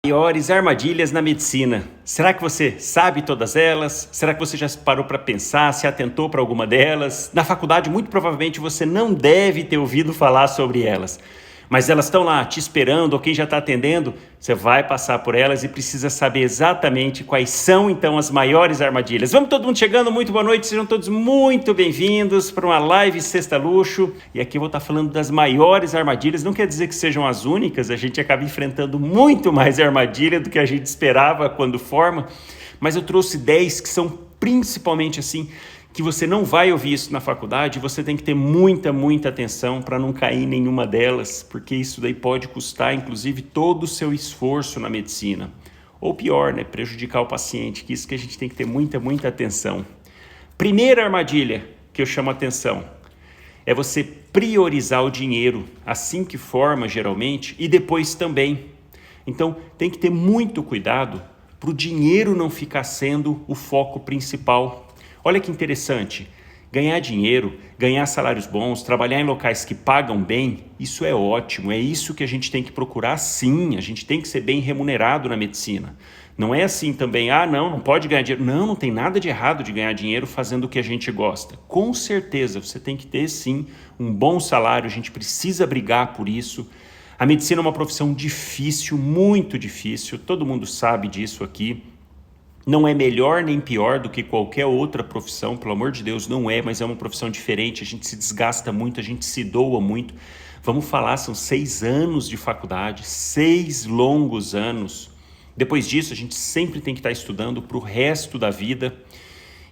Maiores armadilhas na medicina. Será que você sabe todas elas? Será que você já parou para pensar, se atentou para alguma delas? Na faculdade, muito provavelmente você não deve ter ouvido falar sobre elas. Mas elas estão lá te esperando, ou quem já está atendendo, você vai passar por elas e precisa saber exatamente quais são, então, as maiores armadilhas. Vamos todo mundo chegando, muito boa noite, sejam todos muito bem-vindos para uma live Sexta Luxo. E aqui eu vou estar falando das maiores armadilhas, não quer dizer que sejam as únicas, a gente acaba enfrentando muito mais armadilha do que a gente esperava quando forma, mas eu trouxe 10 que são principalmente assim, que você não vai ouvir isso na faculdade, você tem que ter muita atenção para não cair em nenhuma delas, porque isso daí pode custar, inclusive, todo o seu esforço na medicina. Ou pior, né, prejudicar o paciente, que isso que a gente tem que ter muita atenção. Primeira armadilha que eu chamo a atenção é você priorizar o dinheiro assim que forma, geralmente, e depois também. Então, tem que ter muito cuidado para o dinheiro não ficar sendo o foco principal. Olha que interessante, ganhar dinheiro, ganhar salários bons, trabalhar em locais que pagam bem, isso é ótimo, é isso que a gente tem que procurar sim, a gente tem que ser bem remunerado na medicina. Não é assim também, não pode ganhar dinheiro. Não tem nada de errado de ganhar dinheiro fazendo o que a gente gosta. Com certeza, você tem que ter sim um bom salário, a gente precisa brigar por isso. A medicina é uma profissão difícil, muito difícil, todo mundo sabe disso aqui. Não é melhor nem pior do que qualquer outra profissão, pelo amor de Deus, não é, mas é uma profissão diferente, a gente se desgasta muito, a gente se doa muito. Vamos falar, são 6 anos de faculdade, 6 longos anos. Depois disso, a gente sempre tem que estar estudando para o resto da vida.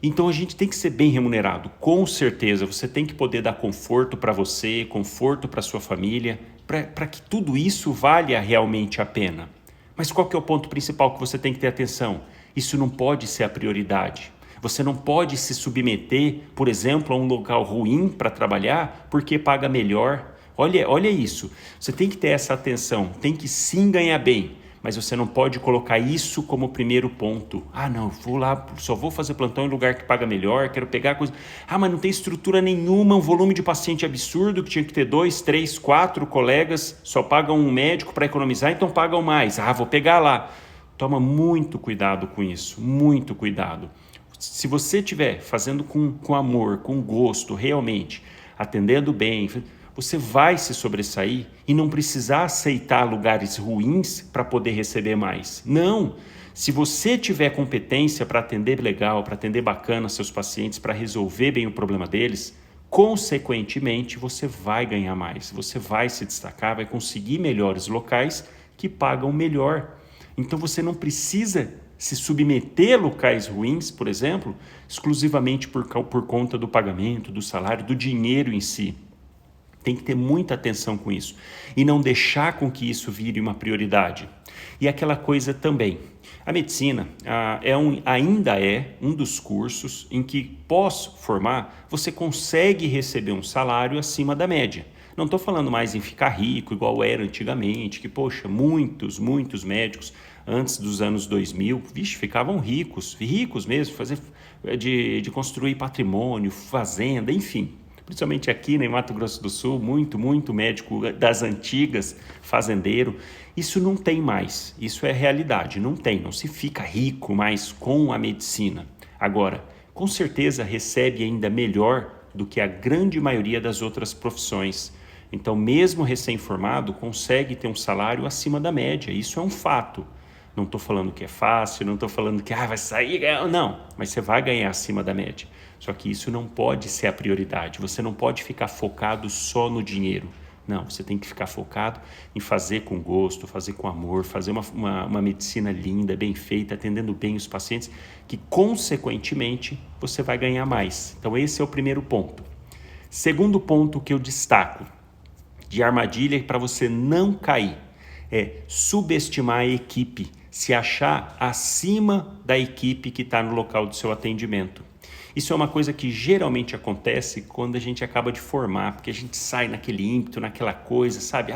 Então a gente tem que ser bem remunerado, com certeza. Você tem que poder dar conforto para você, conforto para sua família, para que tudo isso valha realmente a pena. Mas qual que é o ponto principal que você tem que ter atenção? Isso não pode ser a prioridade. Você não pode se submeter, por exemplo, a um local ruim para trabalhar porque paga melhor. Olha isso. Você tem que ter essa atenção, tem que sim ganhar bem, mas você não pode colocar isso como primeiro ponto. Não, vou lá, só vou fazer plantão em lugar que paga melhor, quero pegar coisa. Mas não tem estrutura nenhuma, um volume de paciente absurdo que tinha que ter 2, 3, 4 colegas, só pagam um médico para economizar, então pagam mais. Vou pegar lá. Toma muito cuidado com isso, muito cuidado. Se você estiver fazendo com amor, com gosto, realmente, atendendo bem, você vai se sobressair e não precisar aceitar lugares ruins para poder receber mais. Não! Se você tiver competência para atender legal, para atender bacana seus pacientes, para resolver bem o problema deles, consequentemente você vai ganhar mais, você vai se destacar, vai conseguir melhores locais que pagam melhor. Então você não precisa se submeter a locais ruins, por exemplo, exclusivamente por conta do pagamento, do salário, do dinheiro em si. Tem que ter muita atenção com isso e não deixar com que isso vire uma prioridade. E aquela coisa também, a medicina ainda é um dos cursos em que, pós formar, você consegue receber um salário acima da média. Não estou falando mais em ficar rico, igual era antigamente, que, muitos médicos, antes dos anos 2000, ficavam ricos mesmo, de construir patrimônio, fazenda, enfim. Principalmente aqui em Mato Grosso do Sul, muito médico das antigas, fazendeiro. Isso não tem mais, isso é realidade, não se fica rico mais com a medicina. Agora, com certeza recebe ainda melhor do que a grande maioria das outras profissões. Então, mesmo recém-formado, consegue ter um salário acima da média, isso é um fato. Não estou falando que é fácil, não estou falando que vai sair, não, mas você vai ganhar acima da média. Só que isso não pode ser a prioridade, você não pode ficar focado só no dinheiro. Não, você tem que ficar focado em fazer com gosto, fazer com amor, fazer uma medicina linda, bem feita, atendendo bem os pacientes, que consequentemente você vai ganhar mais. Então esse é o primeiro ponto. Segundo ponto que eu destaco de armadilha para você não cair é subestimar a equipe, se achar acima da equipe que está no local do seu atendimento. Isso é uma coisa que geralmente acontece quando a gente acaba de formar, porque a gente sai naquele ímpeto, naquela coisa, sabe?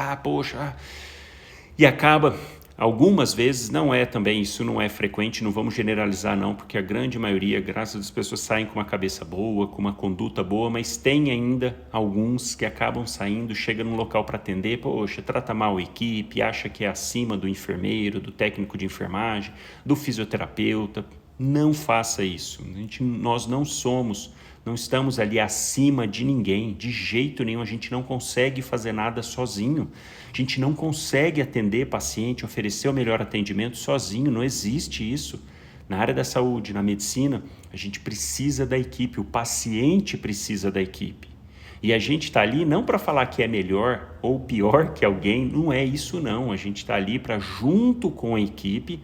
E acaba Algumas vezes não é também, isso não é frequente, não vamos generalizar não, porque a grande maioria, graças a Deus, as pessoas saem com uma cabeça boa, com uma conduta boa, mas tem ainda alguns que acabam saindo, chega num local para atender, poxa, trata mal a equipe, acha que é acima do enfermeiro, do técnico de enfermagem, do fisioterapeuta. Não faça isso. Nós não estamos ali acima de ninguém, de jeito nenhum. A gente não consegue fazer nada sozinho. A gente não consegue atender paciente, oferecer o melhor atendimento sozinho. Não existe isso. Na área da saúde, na medicina, a gente precisa da equipe, o paciente precisa da equipe. E a gente está ali não para falar que é melhor ou pior que alguém, não é isso não. A gente está ali para, junto com a equipe,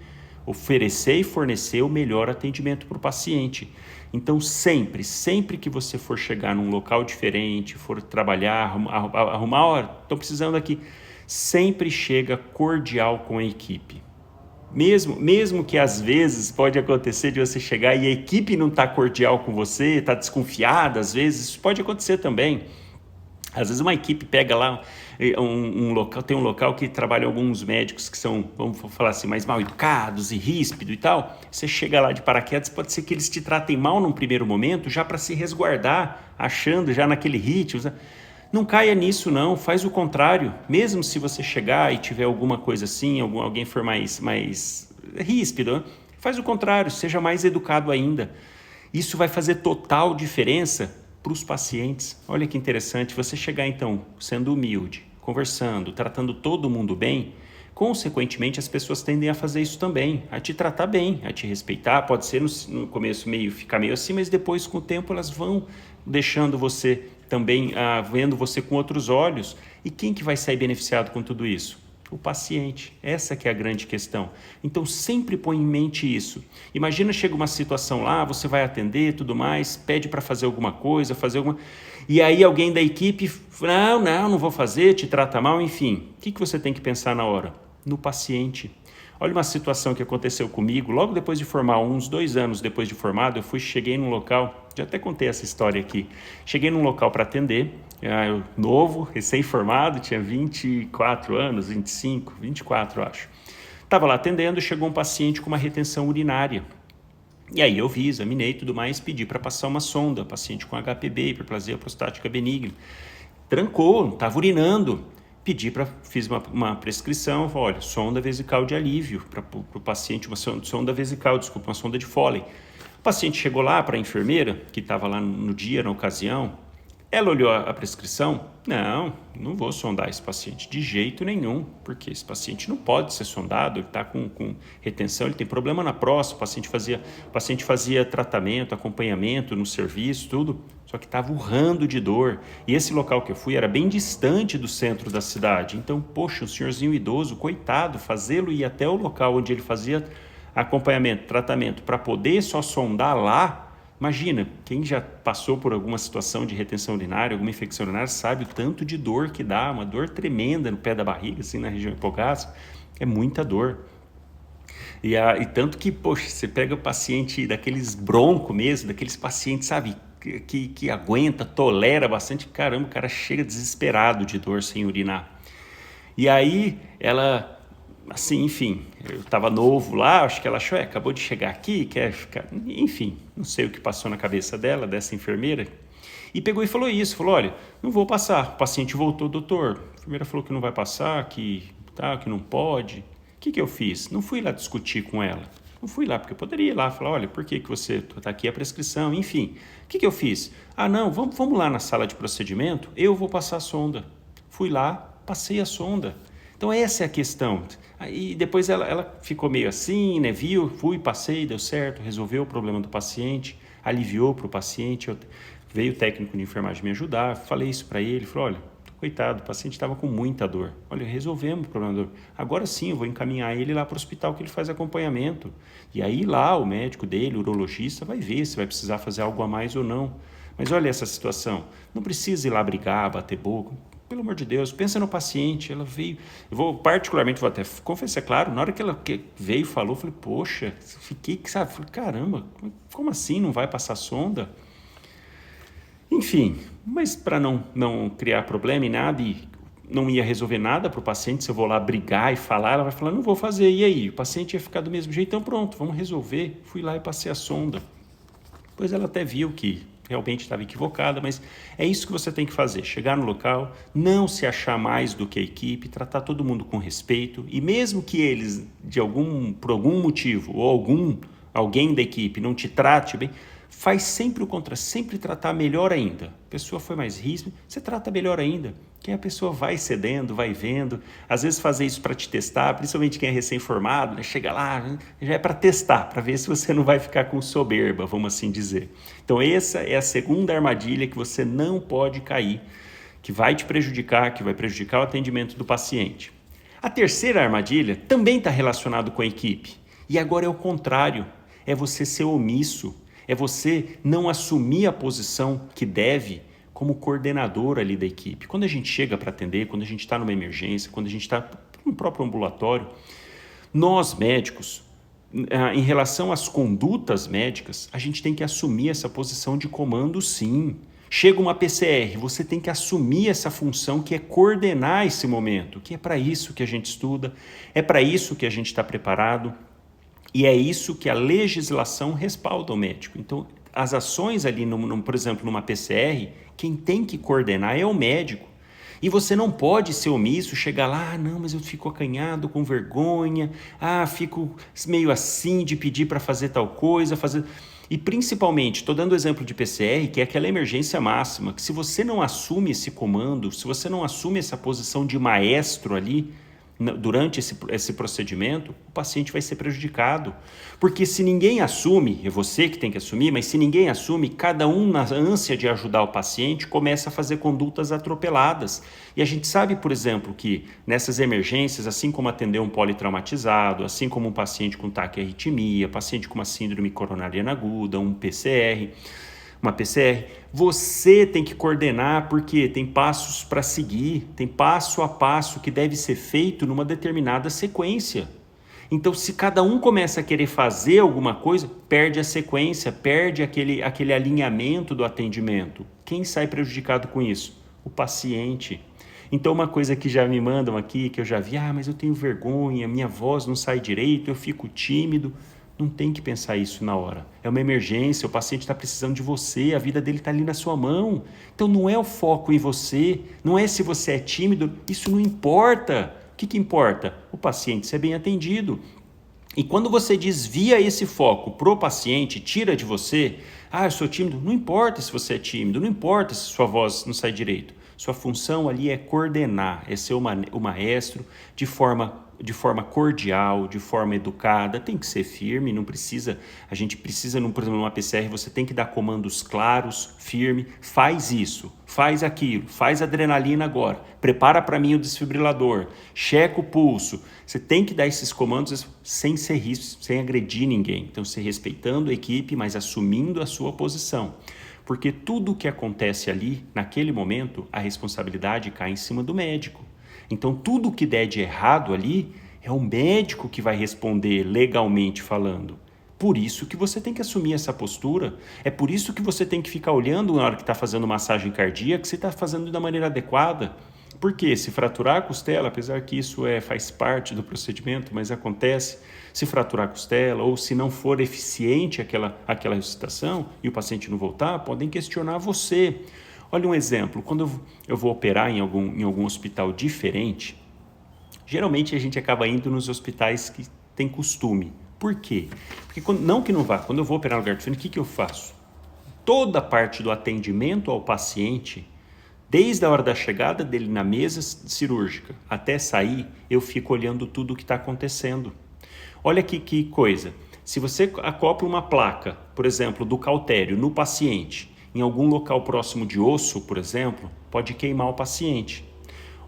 oferecer e fornecer o melhor atendimento para o paciente. Então, sempre que você for chegar num local diferente, for trabalhar, arrumar, estou precisando aqui, sempre chega cordial com a equipe. Mesmo que às vezes pode acontecer de você chegar e a equipe não está cordial com você, está desconfiada, às vezes, isso pode acontecer também. Às vezes uma equipe pega lá um local, tem um local que trabalham alguns médicos que são, vamos falar assim, mais mal educados e ríspidos e tal. Você chega lá de paraquedas, pode ser que eles te tratem mal num primeiro momento, já para se resguardar, achando já naquele ritmo. Não caia nisso não, faz o contrário. Mesmo se você chegar e tiver alguma coisa assim, alguém for mais ríspido, faz o contrário, seja mais educado ainda. Isso vai fazer total diferença para os pacientes. Olha que interessante, você chegar então sendo humilde, conversando, tratando todo mundo bem, consequentemente as pessoas tendem a fazer isso também, a te tratar bem, a te respeitar. Pode ser no começo ficar meio assim, mas depois com o tempo elas vão deixando você também, vendo você com outros olhos. E quem que vai sair beneficiado com tudo isso? O paciente. Essa que é a grande questão. Então sempre põe em mente isso. Imagina, chega uma situação lá, você vai atender, tudo mais, pede para fazer alguma coisa, e aí alguém da equipe, não vou fazer, te trata mal, enfim. O que você tem que pensar na hora? No paciente. Olha uma situação que aconteceu comigo, logo depois de formar, uns 2 anos depois de formado, cheguei num local, já até contei essa história aqui, cheguei num local para atender, eu novo, recém-formado, tinha 24 anos, 25, 24 acho. Estava lá atendendo, chegou um paciente com uma retenção urinária. E aí eu vi, examinei e tudo mais, pedi para passar uma sonda, paciente com HPB, hiperplasia prostática benigna. Trancou, estava urinando. Fiz uma prescrição, olha, sonda vesical de alívio para o paciente, uma sonda vesical, uma sonda de Foley. O paciente chegou lá para a enfermeira, que estava lá no dia, na ocasião, ela olhou a prescrição, não vou sondar esse paciente de jeito nenhum, porque esse paciente não pode ser sondado, ele está com retenção, ele tem problema na próstata, o paciente fazia tratamento, acompanhamento no serviço, tudo, só que estava urrando de dor. E esse local que eu fui era bem distante do centro da cidade, então, poxa, um senhorzinho idoso, coitado, fazê-lo ir até o local onde ele fazia acompanhamento, tratamento, para poder só sondar lá. Imagina, quem já passou por alguma situação de retenção urinária, alguma infecção urinária, sabe o tanto de dor que dá, uma dor tremenda no pé da barriga, assim, na região hipogástrica, é muita dor. E tanto que, poxa, você pega o paciente daqueles bronco mesmo, daqueles pacientes, sabe, que aguenta, tolera bastante, caramba, o cara chega desesperado de dor sem urinar. E aí, ela... assim, enfim, eu estava novo lá, acho que ela achou, acabou de chegar aqui, quer ficar... Enfim, não sei o que passou na cabeça dela, dessa enfermeira, e pegou e falou isso, falou, olha, não vou passar. O paciente voltou, doutor, a enfermeira falou que não vai passar, que não pode. O que eu fiz? Não fui lá discutir com ela, não fui lá, porque eu poderia ir lá, falar, olha, por que você está aqui a prescrição, enfim. O que eu fiz? Não, vamos lá na sala de procedimento, eu vou passar a sonda. Fui lá, passei a sonda. Então essa é a questão. Aí depois ela ficou meio assim, né? Fui, passei, deu certo, resolveu o problema do paciente, aliviou para o paciente. Veio o técnico de enfermagem me ajudar, falei isso para ele, falou, olha, coitado, o paciente estava com muita dor. Olha, resolvemos o problema da dor. Agora sim, eu vou encaminhar ele lá para o hospital que ele faz acompanhamento. E aí lá o médico dele, o urologista, vai ver se vai precisar fazer algo a mais ou não. Mas olha essa situação, não precisa ir lá brigar, bater boca. Pelo amor de Deus, pensa no paciente, ela veio, vou até confessar, claro, na hora que ela veio e falou, falei, poxa, fiquei, sabe, falei, caramba, como assim não vai passar sonda? Enfim, mas para não criar problema e nada, e não ia resolver nada para o paciente. Se eu vou lá brigar e falar, ela vai falar, não vou fazer, e aí? O paciente ia ficar do mesmo jeito, então pronto, vamos resolver. Fui lá e passei a sonda. Depois ela até viu que realmente estava equivocada, mas é isso que você tem que fazer, chegar no local, não se achar mais do que a equipe, tratar todo mundo com respeito, e mesmo que eles, por algum motivo, ou alguém da equipe não te trate bem, faz sempre o contrário, sempre tratar melhor ainda. A pessoa foi mais ríspida, você trata melhor ainda. Que a pessoa vai cedendo, vai vendo. Às vezes fazer isso para te testar, principalmente quem é recém-formado, né? Chega lá, já é para testar, para ver se você não vai ficar com soberba, vamos assim dizer. Então essa é a segunda armadilha que você não pode cair, que vai te prejudicar, que vai prejudicar o atendimento do paciente. A terceira armadilha também está relacionada com a equipe. E agora é o contrário, é você ser omisso. É você não assumir a posição que deve como coordenador ali da equipe. Quando a gente chega para atender, quando a gente está numa emergência, quando a gente está no próprio ambulatório, nós médicos, em relação às condutas médicas, a gente tem que assumir essa posição de comando sim. Chega uma PCR, você tem que assumir essa função que é coordenar esse momento, que é para isso que a gente estuda, é para isso que a gente está preparado. E é isso que a legislação respalda o médico. Então, as ações ali, por exemplo, numa PCR, quem tem que coordenar é o médico. E você não pode ser omisso, chegar lá, não, mas eu fico acanhado, com vergonha, fico meio assim de pedir para fazer tal coisa, E principalmente, estou dando o exemplo de PCR, que é aquela emergência máxima, que se você não assume esse comando, se você não assume essa posição de maestro ali, durante esse procedimento, o paciente vai ser prejudicado. Porque se ninguém assume, é você que tem que assumir, mas se ninguém assume, cada um na ânsia de ajudar o paciente começa a fazer condutas atropeladas. E a gente sabe, por exemplo, que nessas emergências, assim como atender um politraumatizado, assim como um paciente com taquiarritmia, paciente com uma síndrome coronariana aguda, uma PCR, você tem que coordenar porque tem passos para seguir, tem passo a passo que deve ser feito numa determinada sequência. Então, se cada um começa a querer fazer alguma coisa, perde a sequência, perde aquele alinhamento do atendimento. Quem sai prejudicado com isso? O paciente. Então, uma coisa que já me mandam aqui, que eu já vi, mas eu tenho vergonha, minha voz não sai direito, eu fico tímido. Não tem que pensar isso na hora. É uma emergência, o paciente está precisando de você, a vida dele está ali na sua mão. Então não é o foco em você, não é se você é tímido, isso não importa. O que importa? O paciente ser bem atendido. E quando você desvia esse foco para o paciente, tira de você, eu sou tímido, não importa se você é tímido, não importa se sua voz não sai direito. Sua função ali é coordenar, é ser o maestro de forma cordial, de forma educada, tem que ser firme, a gente precisa, por exemplo, numa PCR, você tem que dar comandos claros, firme, faz isso, faz aquilo, faz adrenalina agora, prepara para mim o desfibrilador, checa o pulso, você tem que dar esses comandos sem ser ríspido, sem agredir ninguém, então se respeitando a equipe, mas assumindo a sua posição. Porque tudo o que acontece ali, naquele momento, a responsabilidade cai em cima do médico. Então, tudo que der de errado ali, é o médico que vai responder legalmente falando. Por isso que você tem que assumir essa postura. É por isso que você tem que ficar olhando na hora que está fazendo massagem cardíaca, que você está fazendo da maneira adequada. Porque se fraturar a costela, apesar que isso faz parte do procedimento, mas acontece, se fraturar a costela ou se não for eficiente aquela ressuscitação e o paciente não voltar, podem questionar você. Olha um exemplo, quando eu vou operar em algum hospital diferente, geralmente a gente acaba indo nos hospitais que tem costume. Por quê? Porque quando eu vou operar no lugar diferente, o que eu faço? Toda a parte do atendimento ao paciente, desde a hora da chegada dele na mesa cirúrgica até sair, eu fico olhando tudo o que está acontecendo. Olha que coisa, se você acopla uma placa, por exemplo, do cautério no paciente, em algum local próximo de osso, por exemplo, pode queimar o paciente.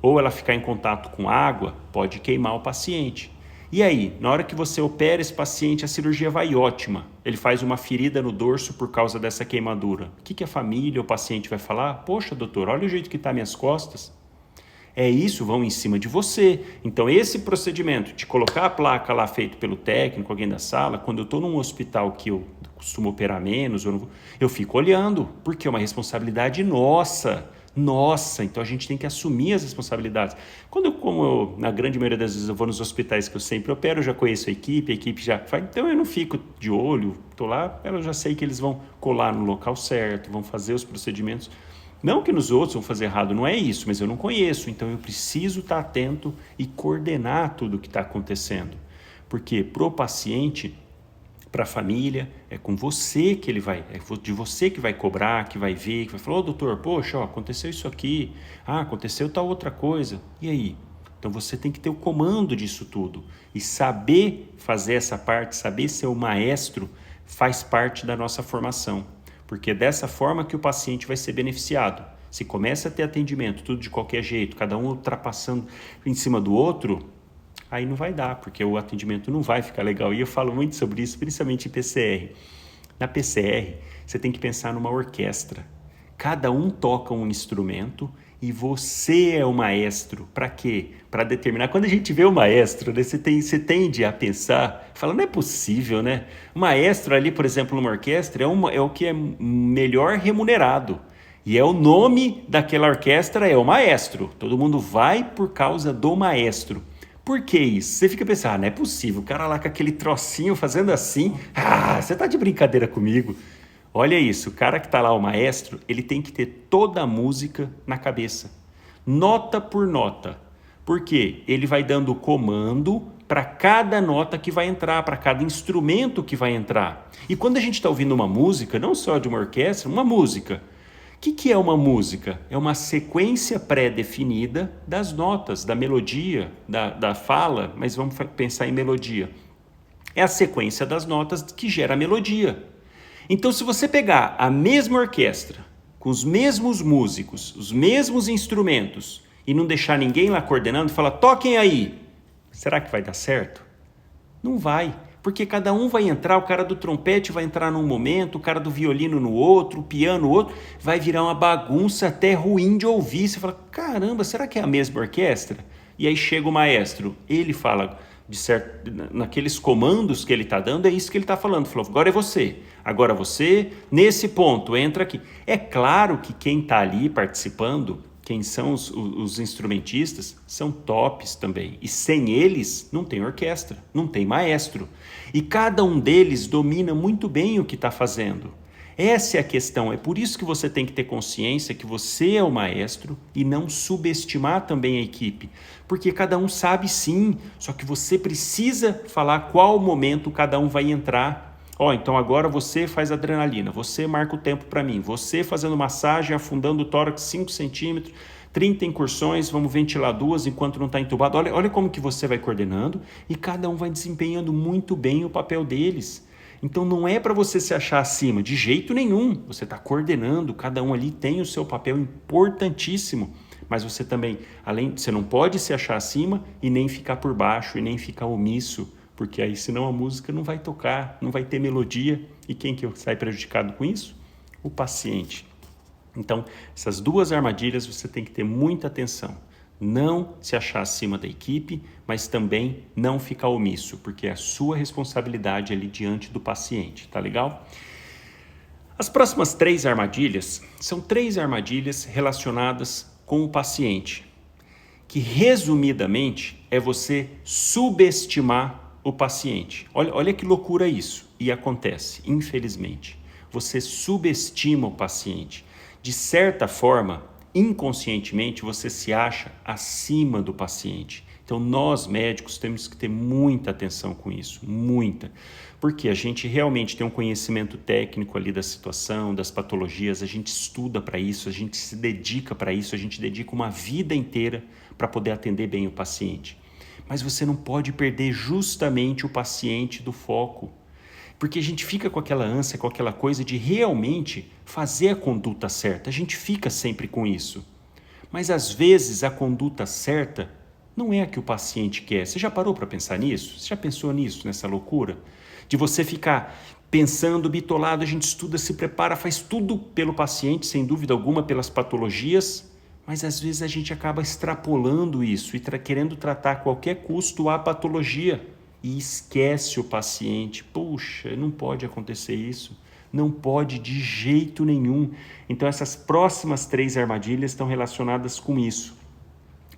Ou ela ficar em contato com água, pode queimar o paciente. E aí, na hora que você opera esse paciente, a cirurgia vai ótima. Ele faz uma ferida no dorso por causa dessa queimadura. O que a família ou o paciente vai falar? Poxa, doutor, olha o jeito que está minhas costas. É isso, vão em cima de você. Então, esse procedimento de colocar a placa lá feito pelo técnico, alguém da sala, quando eu estou num hospital que eu costumo operar menos, eu fico olhando, porque é uma responsabilidade nossa. Nossa, então a gente tem que assumir as responsabilidades. Na grande maioria das vezes eu vou nos hospitais que eu sempre opero, eu já conheço a equipe já faz, então eu não fico de olho, estou lá, eu já sei que eles vão colar no local certo, vão fazer os procedimentos. Não que nos outros vão fazer errado, não é isso, mas eu não conheço, então eu preciso estar atento e coordenar tudo o que está acontecendo. Porque pro paciente, para a família, é com você que ele vai, é de você que vai cobrar, que vai ver, que vai falar, doutor, poxa, aconteceu isso aqui, aconteceu tal outra coisa, e aí? Então você tem que ter o comando disso tudo e saber fazer essa parte, saber ser o maestro, faz parte da nossa formação, porque é dessa forma que o paciente vai ser beneficiado. Se começa a ter atendimento, tudo de qualquer jeito, cada um ultrapassando em cima do outro, aí não vai dar, porque o atendimento não vai ficar legal. E eu falo muito sobre isso, principalmente em PCR. Na PCR, você tem que pensar numa orquestra. Cada um toca um instrumento e você é o maestro. Para quê? Para determinar. Quando a gente vê o maestro, né, você tende a pensar, fala, não é possível, né? O maestro ali, por exemplo, numa orquestra, é o que é melhor remunerado. E é o nome daquela orquestra, é o maestro. Todo mundo vai por causa do maestro. Por que isso? Você fica pensando, não é possível, o cara lá com aquele trocinho fazendo assim, você tá de brincadeira comigo. Olha isso, o cara que tá lá, o maestro, ele tem que ter toda a música na cabeça, nota por nota. Por quê? Ele vai dando comando para cada nota que vai entrar, para cada instrumento que vai entrar. E quando a gente está ouvindo uma música, não só de uma orquestra, uma música, o que é uma música? É uma sequência pré-definida das notas, da melodia, da fala, mas vamos pensar em melodia. É a sequência das notas que gera a melodia. Então, se você pegar a mesma orquestra, com os mesmos músicos, os mesmos instrumentos, e não deixar ninguém lá coordenando e falar, toquem aí, será que vai dar certo? Não vai. Porque cada um vai entrar, o cara do trompete vai entrar num momento, o cara do violino no outro, o piano no outro, vai virar uma bagunça até ruim de ouvir. Você fala, caramba, será que é a mesma orquestra? E aí chega o maestro, ele fala, naqueles comandos que ele está dando, é isso que ele está falando. Falou, agora você, nesse ponto, entra aqui. É claro que quem está ali participando, quem são os instrumentistas, são tops também. E sem eles, não tem orquestra, não tem maestro. E cada um deles domina muito bem o que está fazendo. Essa é a questão. É por isso que você tem que ter consciência que você é o maestro e não subestimar também a equipe. Porque cada um sabe sim, só que você precisa falar qual momento cada um vai entrar. Então agora você faz adrenalina, você marca o tempo para mim, você fazendo massagem, afundando o tórax 5 centímetros, 30 incursões, vamos ventilar 2 enquanto não está entubado. Olha como que você vai coordenando e cada um vai desempenhando muito bem o papel deles. Então não é para você se achar acima, de jeito nenhum. Você está coordenando, cada um ali tem o seu papel importantíssimo. Mas você também, você não pode se achar acima e nem ficar por baixo e nem ficar omisso. Porque aí senão a música não vai tocar, não vai ter melodia. E quem que sai prejudicado com isso? O paciente. Então, essas duas armadilhas você tem que ter muita atenção. Não se achar acima da equipe, mas também não ficar omisso, porque é a sua responsabilidade ali diante do paciente, tá legal? As próximas 3 armadilhas são 3 armadilhas relacionadas com o paciente, que resumidamente é você subestimar o paciente. Olha que loucura isso. E acontece, infelizmente. Você subestima o paciente. De certa forma, inconscientemente, você se acha acima do paciente. Então, nós médicos temos que ter muita atenção com isso, muita. Porque a gente realmente tem um conhecimento técnico ali da situação, das patologias, a gente estuda para isso, a gente se dedica para isso, a gente dedica uma vida inteira para poder atender bem o paciente. Mas você não pode perder justamente o paciente do foco. Porque a gente fica com aquela ânsia, com aquela coisa de realmente fazer a conduta certa. A gente fica sempre com isso. Mas às vezes a conduta certa não é a que o paciente quer. Você já parou para pensar nisso? Você já pensou nisso, nessa loucura? De você ficar pensando, bitolado, a gente estuda, se prepara, faz tudo pelo paciente, sem dúvida alguma, pelas patologias, mas às vezes a gente acaba extrapolando isso e querendo tratar a qualquer custo a patologia e esquece o paciente. Puxa, não pode acontecer isso. Não pode de jeito nenhum. Então essas próximas 3 armadilhas estão relacionadas com isso,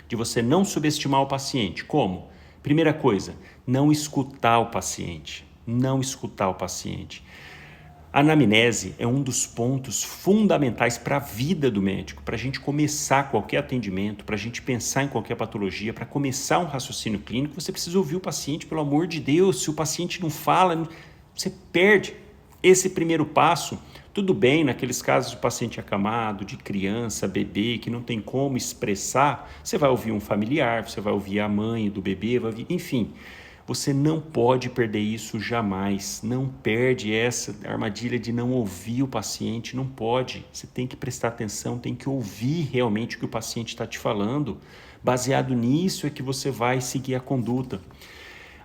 de você não subestimar o paciente. Como? Primeira coisa, não escutar o paciente. Não escutar o paciente. A anamnese é um dos pontos fundamentais para a vida do médico, para a gente começar qualquer atendimento, para a gente pensar em qualquer patologia, para começar um raciocínio clínico, você precisa ouvir o paciente, pelo amor de Deus. Se o paciente não fala, você perde esse primeiro passo. Tudo bem, naqueles casos de paciente acamado, de criança, bebê, que não tem como expressar, você vai ouvir um familiar, você vai ouvir a mãe do bebê, vai ouvir, enfim. Você não pode perder isso jamais. Não perde essa armadilha de não ouvir o paciente, não pode. Você tem que prestar atenção, tem que ouvir realmente o que o paciente está te falando. Baseado nisso é que você vai seguir a conduta.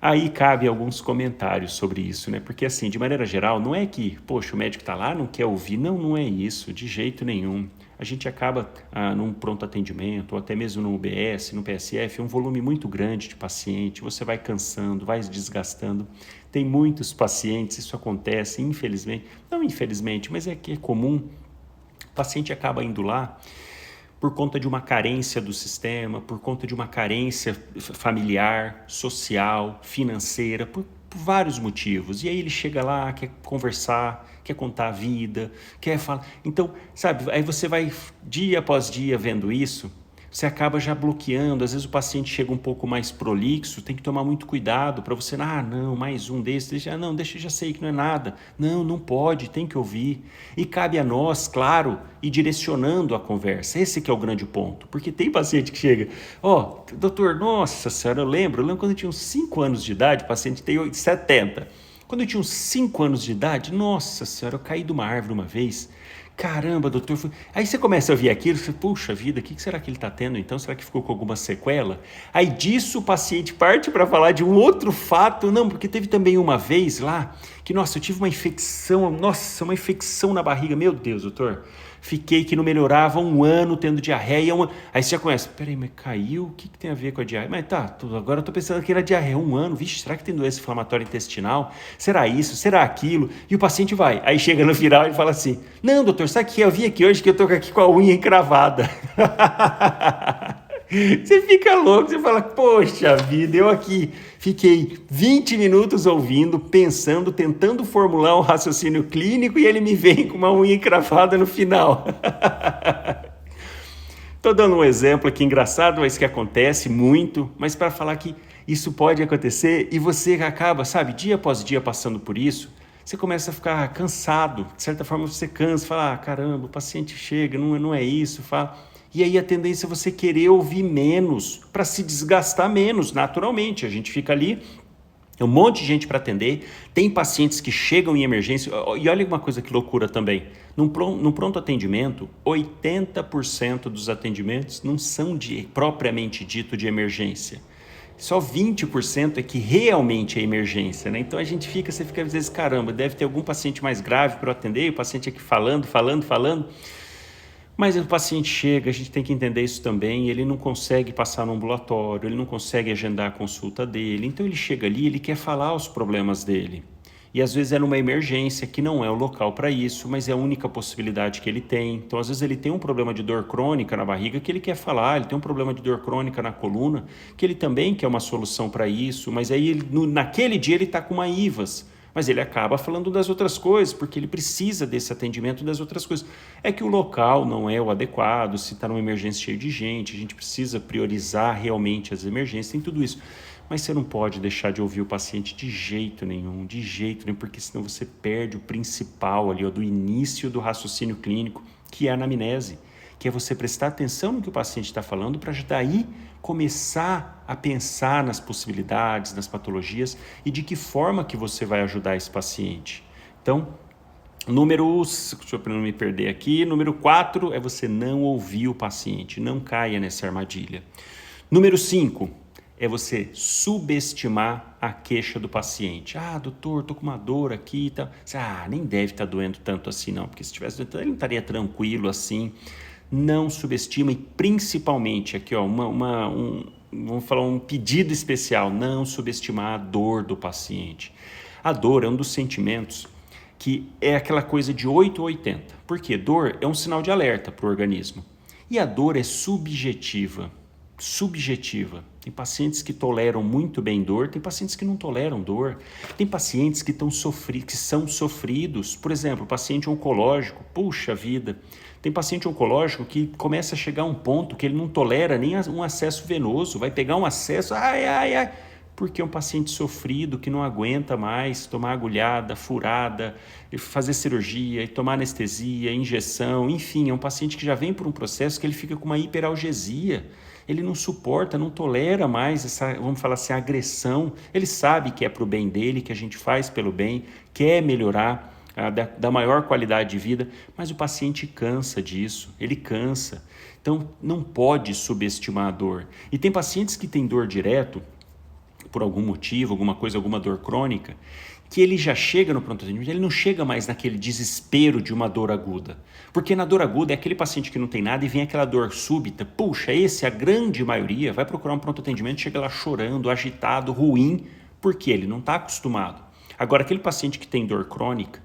Aí cabe alguns comentários sobre isso, né? Porque assim, de maneira geral, não é que, poxa, o médico está lá, não quer ouvir. Não, não é isso, de jeito nenhum. A gente acaba num pronto atendimento, ou até mesmo no UBS, no PSF, um volume muito grande de paciente, você vai cansando, vai desgastando. Tem muitos pacientes, isso acontece, infelizmente, não infelizmente, mas é que é comum, o paciente acaba indo lá por conta de uma carência do sistema, por conta de uma carência familiar, social, financeira, por vários motivos. E aí ele chega lá, quer conversar, quer contar a vida, quer falar. Então, sabe, aí você vai dia após dia vendo isso, você acaba já bloqueando. Às vezes o paciente chega um pouco mais prolixo, tem que tomar muito cuidado para você, não, mais um desses, já sei que não é nada. Não pode, tem que ouvir. E cabe a nós, claro, ir direcionando a conversa. Esse que é o grande ponto, porque tem paciente que chega, doutor, nossa senhora, eu lembro quando eu tinha uns 5 anos de idade, o paciente tem 70. Quando eu tinha uns 5 anos de idade, nossa senhora, eu caí de uma árvore uma vez. Caramba, doutor. Aí você começa a ouvir aquilo, você, puxa vida, o que será que ele está tendo então? Será que ficou com alguma sequela? Aí disso o paciente parte para falar de um outro fato. Não, porque teve também uma vez lá que, nossa, eu tive uma infecção na barriga. Meu Deus, doutor. Fiquei que não melhorava 1 ano tendo diarreia. Aí você já começa, peraí, mas caiu? O que tem a ver com a diarreia? Mas tá, agora eu tô pensando que era diarreia 1 ano. Vixe, será que tem doença inflamatória intestinal? Será isso? Será aquilo? E o paciente vai. Aí chega no final e fala assim, não, doutor, sabe que eu vim aqui hoje que eu tô aqui com a unha encravada. Você fica louco, você fala, poxa vida, eu aqui fiquei 20 minutos ouvindo, pensando, tentando formular um raciocínio clínico e ele me vem com uma unha encravada no final. Estou dando um exemplo aqui engraçado, mas que acontece muito, mas para falar que isso pode acontecer e você acaba, sabe, dia após dia passando por isso, você começa a ficar cansado, de certa forma você cansa, fala, caramba, o paciente chega, não é isso, fala... E aí a tendência é você querer ouvir menos, para se desgastar menos, naturalmente. A gente fica ali, tem um monte de gente para atender, tem pacientes que chegam em emergência, e olha uma coisa que loucura também, num pronto atendimento, 80% dos atendimentos não são propriamente dito de emergência. Só 20% é que realmente é emergência, né? Então você fica às vezes, caramba, deve ter algum paciente mais grave para eu atender, e o paciente aqui falando. Mas o paciente chega, a gente tem que entender isso também, ele não consegue passar no ambulatório, ele não consegue agendar a consulta dele, então ele chega ali, ele quer falar os problemas dele. E às vezes é numa emergência, que não é o local para isso, mas é a única possibilidade que ele tem. Então às vezes ele tem um problema de dor crônica na barriga que ele quer falar, ele tem um problema de dor crônica na coluna, que ele também quer uma solução para isso, mas aí naquele dia ele está com uma IVAS. Mas ele acaba falando das outras coisas, porque ele precisa desse atendimento das outras coisas. É que o local não é o adequado, se está numa emergência cheia de gente, a gente precisa priorizar realmente as emergências, tem tudo isso. Mas você não pode deixar de ouvir o paciente de jeito nenhum, porque senão você perde o principal ali, do início do raciocínio clínico, que é a anamnese, que é você prestar atenção no que o paciente está falando para daí começar a pensar nas possibilidades, nas patologias e de que forma que você vai ajudar esse paciente. Então, deixa eu não me perder aqui, número 4 é você não ouvir o paciente, não caia nessa armadilha. Número 5 é você subestimar a queixa do paciente. Doutor, tô com uma dor aqui e tal. Nem deve estar doendo tanto assim não, porque se tivesse doendo, ele não estaria tranquilo assim. Não subestima e principalmente aqui, vamos falar um pedido especial, não subestimar a dor do paciente. A dor é um dos sentimentos que é aquela coisa de 8 ou 80. Por quê? Dor é um sinal de alerta para o organismo. E a dor é subjetiva. Subjetiva. Tem pacientes que toleram muito bem dor, tem pacientes que não toleram dor, tem pacientes que são sofridos. Por exemplo, paciente oncológico, puxa vida, tem paciente oncológico que começa a chegar a um ponto que ele não tolera nem um acesso venoso, vai pegar um acesso, porque é um paciente sofrido que não aguenta mais tomar agulhada, furada, fazer cirurgia, tomar anestesia, injeção, enfim, é um paciente que já vem por um processo que ele fica com uma hiperalgesia. Ele não suporta, não tolera mais essa, vamos falar assim, agressão. Ele sabe que é para o bem dele, que a gente faz pelo bem, quer melhorar, da maior qualidade de vida, mas o paciente cansa disso, ele cansa. Então, não pode subestimar a dor. E tem pacientes que têm dor direto, por algum motivo, alguma coisa, alguma dor crônica, que ele já chega no pronto atendimento, ele não chega mais naquele desespero de uma dor aguda. Porque na dor aguda é aquele paciente que não tem nada e vem aquela dor súbita. Puxa, a grande maioria, vai procurar um pronto atendimento, chega lá chorando, agitado, ruim, porque ele não está acostumado. Agora, aquele paciente que tem dor crônica,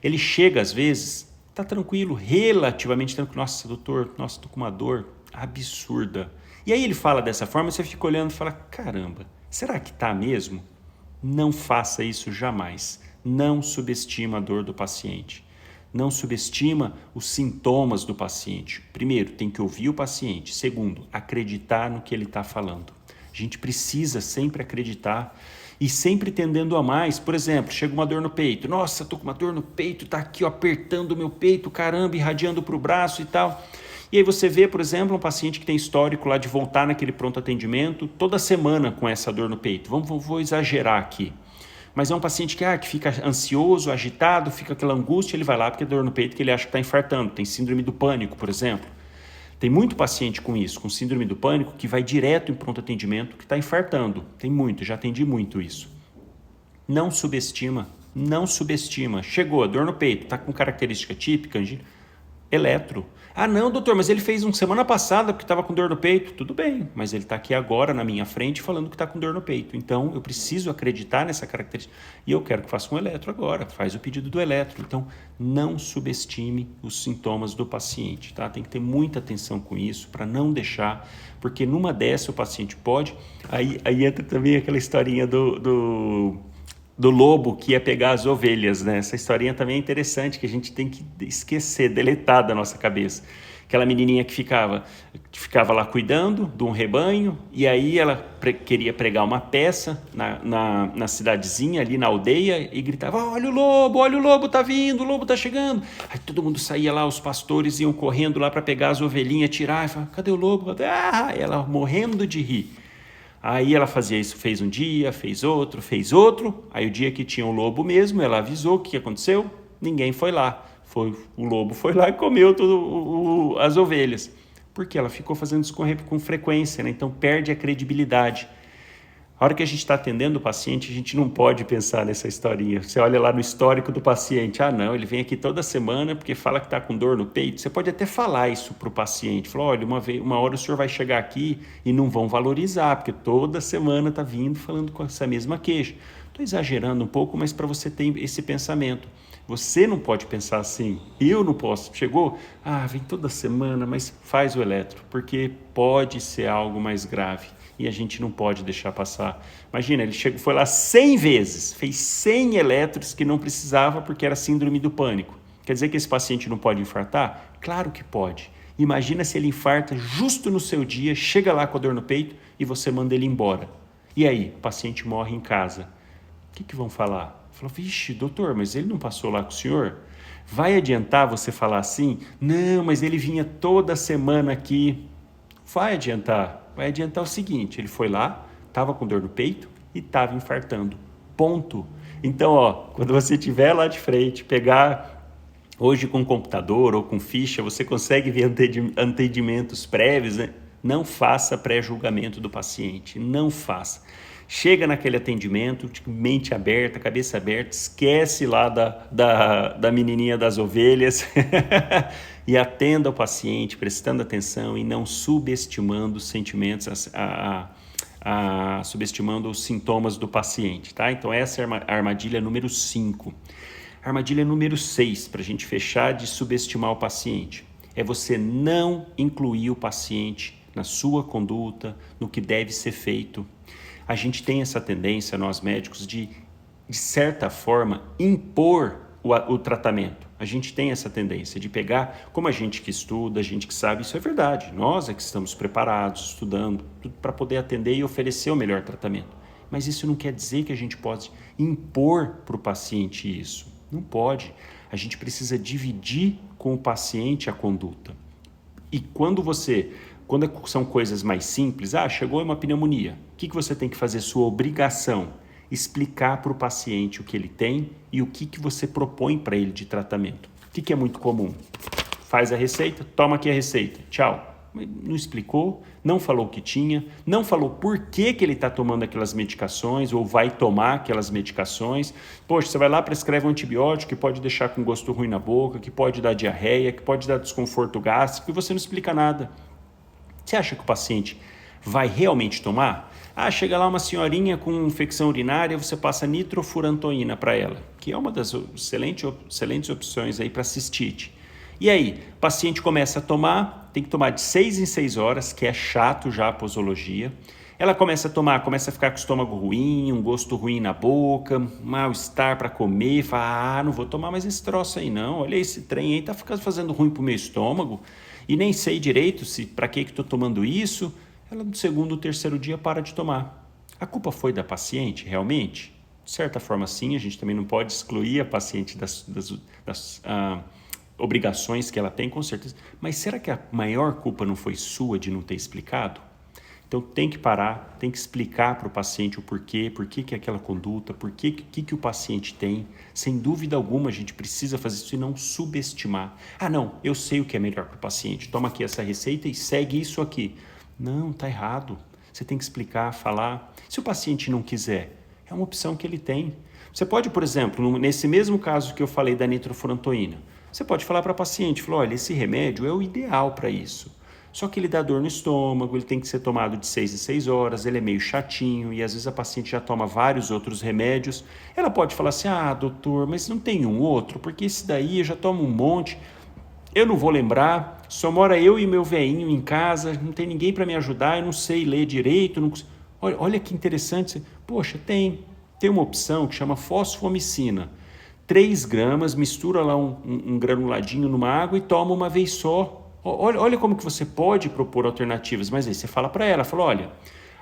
ele chega às vezes, está tranquilo, relativamente tranquilo. Nossa, doutor, estou com uma dor absurda. E aí ele fala dessa forma, você fica olhando e fala, caramba, será que está mesmo? Não faça isso jamais. Não subestima a dor do paciente. Não subestima os sintomas do paciente. Primeiro, tem que ouvir o paciente. Segundo, acreditar no que ele está falando. A gente precisa sempre acreditar e sempre tendendo a mais. Por exemplo, chega uma dor no peito. Nossa, estou com uma dor no peito, está aqui ó, apertando o meu peito, caramba, irradiando para o braço e tal. E aí você vê, por exemplo, um paciente que tem histórico lá de voltar naquele pronto atendimento toda semana com essa dor no peito. Vou exagerar aqui. Mas é um paciente que fica ansioso, agitado, fica aquela angústia, ele vai lá porque é dor no peito que ele acha que está infartando. Tem síndrome do pânico, por exemplo. Tem muito paciente com isso, com síndrome do pânico, que vai direto em pronto atendimento que está infartando. Tem muito, já atendi muito isso. Não subestima. Chegou a dor no peito, está com característica típica, eletro. Ah não, doutor, mas ele fez semana passada porque estava com dor no peito. Tudo bem, mas ele está aqui agora na minha frente falando que está com dor no peito. Então eu preciso acreditar nessa característica e eu quero que faça um eletro agora. Faz o pedido do eletro. Então não subestime os sintomas do paciente, tá? Tem que ter muita atenção com isso para não deixar, porque numa dessa o paciente pode. Aí entra também aquela historinha do lobo que ia pegar as ovelhas, né? Essa historinha também é interessante, que a gente tem que esquecer, deletar da nossa cabeça. Aquela menininha que ficava lá cuidando de um rebanho, e aí ela queria pregar uma peça na cidadezinha, ali na aldeia, e gritava, olha o lobo tá vindo, o lobo tá chegando. Aí todo mundo saía lá, os pastores iam correndo lá para pegar as ovelhinhas, tirar, e falava, cadê o lobo? Ela morrendo de rir. Aí ela fazia isso, fez um dia, fez outro. Aí o dia que tinha o lobo mesmo, ela avisou o que aconteceu, ninguém foi lá. O lobo foi lá e comeu as ovelhas. Porque ela ficou fazendo isso com frequência, né? Então perde a credibilidade. A hora que a gente está atendendo o paciente, a gente não pode pensar nessa historinha. Você olha lá no histórico do paciente, não, ele vem aqui toda semana porque fala que está com dor no peito. Você pode até falar isso para o paciente. Falar, olha, uma hora o senhor vai chegar aqui e não vão valorizar, porque toda semana está vindo falando com essa mesma queixa. Estou exagerando um pouco, mas para você ter esse pensamento. Você não pode pensar assim, eu não posso. Chegou, vem toda semana, mas faz o eletro, porque pode ser algo mais grave. E a gente não pode deixar passar. Imagina, ele foi lá 100 vezes, fez 100 eletros que não precisava porque era síndrome do pânico. Quer dizer que esse paciente não pode infartar? Claro que pode. Imagina se ele infarta justo no seu dia, chega lá com a dor no peito e você manda ele embora. E aí, o paciente morre em casa. O que vão falar? Falou, vixe, doutor, mas ele não passou lá com o senhor? Vai adiantar você falar assim? Não, mas ele vinha toda semana aqui. Vai adiantar o seguinte, ele foi lá, estava com dor no peito e estava infartando, ponto. Então, quando você estiver lá de frente, pegar hoje com computador ou com ficha, você consegue ver atendimentos prévios, né? Não faça pré-julgamento do paciente, não faça. Chega naquele atendimento, mente aberta, cabeça aberta, esquece lá da menininha das ovelhas e atenda o paciente, prestando atenção e não subestimando os sentimentos, subestimando os sintomas do paciente, tá? Então essa é a armadilha número 5. Armadilha número 6, para a gente fechar de subestimar o paciente, é você não incluir o paciente na sua conduta, no que deve ser feito. A gente tem essa tendência, nós médicos, de certa forma, impor o tratamento. A gente tem essa tendência de pegar, como a gente que estuda, a gente que sabe, isso é verdade. Nós é que estamos preparados, estudando, tudo para poder atender e oferecer o melhor tratamento. Mas isso não quer dizer que a gente pode impor para o paciente isso. Não pode. A gente precisa dividir com o paciente a conduta. E quando são coisas mais simples, chegou uma pneumonia, o que você tem que fazer? Sua obrigação, explicar para o paciente o que ele tem e o que você propõe para ele de tratamento. O que é muito comum? Faz a receita, toma aqui a receita, tchau. Não explicou, não falou o que tinha, não falou por que ele está tomando aquelas medicações ou vai tomar aquelas medicações. Poxa, você vai lá, prescreve um antibiótico que pode deixar com gosto ruim na boca, que pode dar diarreia, que pode dar desconforto gástrico e você não explica nada. Você acha que o paciente vai realmente tomar? Chega lá uma senhorinha com infecção urinária, você passa nitrofurantoína para ela, que é uma das excelentes opções aí para cistite. E aí, o paciente começa a tomar, tem que tomar de 6 em 6 horas, que é chato já a posologia. Ela começa a tomar, começa a ficar com o estômago ruim, um gosto ruim na boca, mal-estar para comer, fala, não vou tomar mais esse troço aí não, olha esse trem aí, tá fazendo ruim pro meu estômago, e nem sei direito para que estou tomando isso. Ela no segundo ou terceiro dia para de tomar. A culpa foi da paciente, realmente? De certa forma sim, a gente também não pode excluir a paciente das obrigações que ela tem, com certeza. Mas será que a maior culpa não foi sua de não ter explicado? Então tem que parar, tem que explicar para o paciente o porquê, por que é aquela conduta, por que o paciente tem. Sem dúvida alguma a gente precisa fazer isso e não subestimar. Não, eu sei o que é melhor para o paciente, toma aqui essa receita e segue isso aqui. Não, está errado. Você tem que explicar, falar. Se o paciente não quiser, é uma opção que ele tem. Você pode, por exemplo, nesse mesmo caso que eu falei da nitrofurantoína, você pode falar para o paciente, olha, esse remédio é o ideal para isso. Só que ele dá dor no estômago, ele tem que ser tomado de 6 em 6 horas, ele é meio chatinho e às vezes a paciente já toma vários outros remédios. Ela pode falar assim, doutor, mas não tem um outro, porque esse daí eu já tomo um monte, eu não vou lembrar, só mora eu e meu velhinho em casa, não tem ninguém para me ajudar, eu não sei ler direito. Olha que interessante, poxa, tem uma opção que chama fosfomicina. 3 gramas, mistura lá um granuladinho numa água e toma uma vez só. Olha como que você pode propor alternativas, mas aí você fala para ela, olha,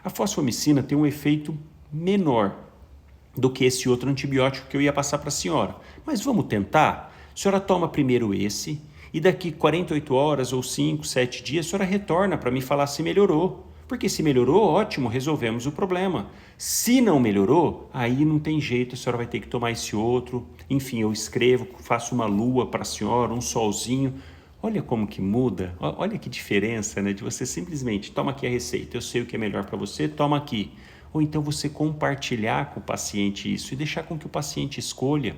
a fosfomicina tem um efeito menor do que esse outro antibiótico que eu ia passar para a senhora. Mas vamos tentar? A senhora toma primeiro esse e daqui 48 horas ou 5, 7 dias a senhora retorna para me falar se melhorou. Porque se melhorou, ótimo, resolvemos o problema. Se não melhorou, aí não tem jeito, a senhora vai ter que tomar esse outro. Enfim, eu escrevo, faço uma lua para a senhora, um solzinho. Olha como que muda, olha que diferença, né? De você simplesmente, toma aqui a receita, eu sei o que é melhor para você, toma aqui. Ou então você compartilhar com o paciente isso e deixar com que o paciente escolha.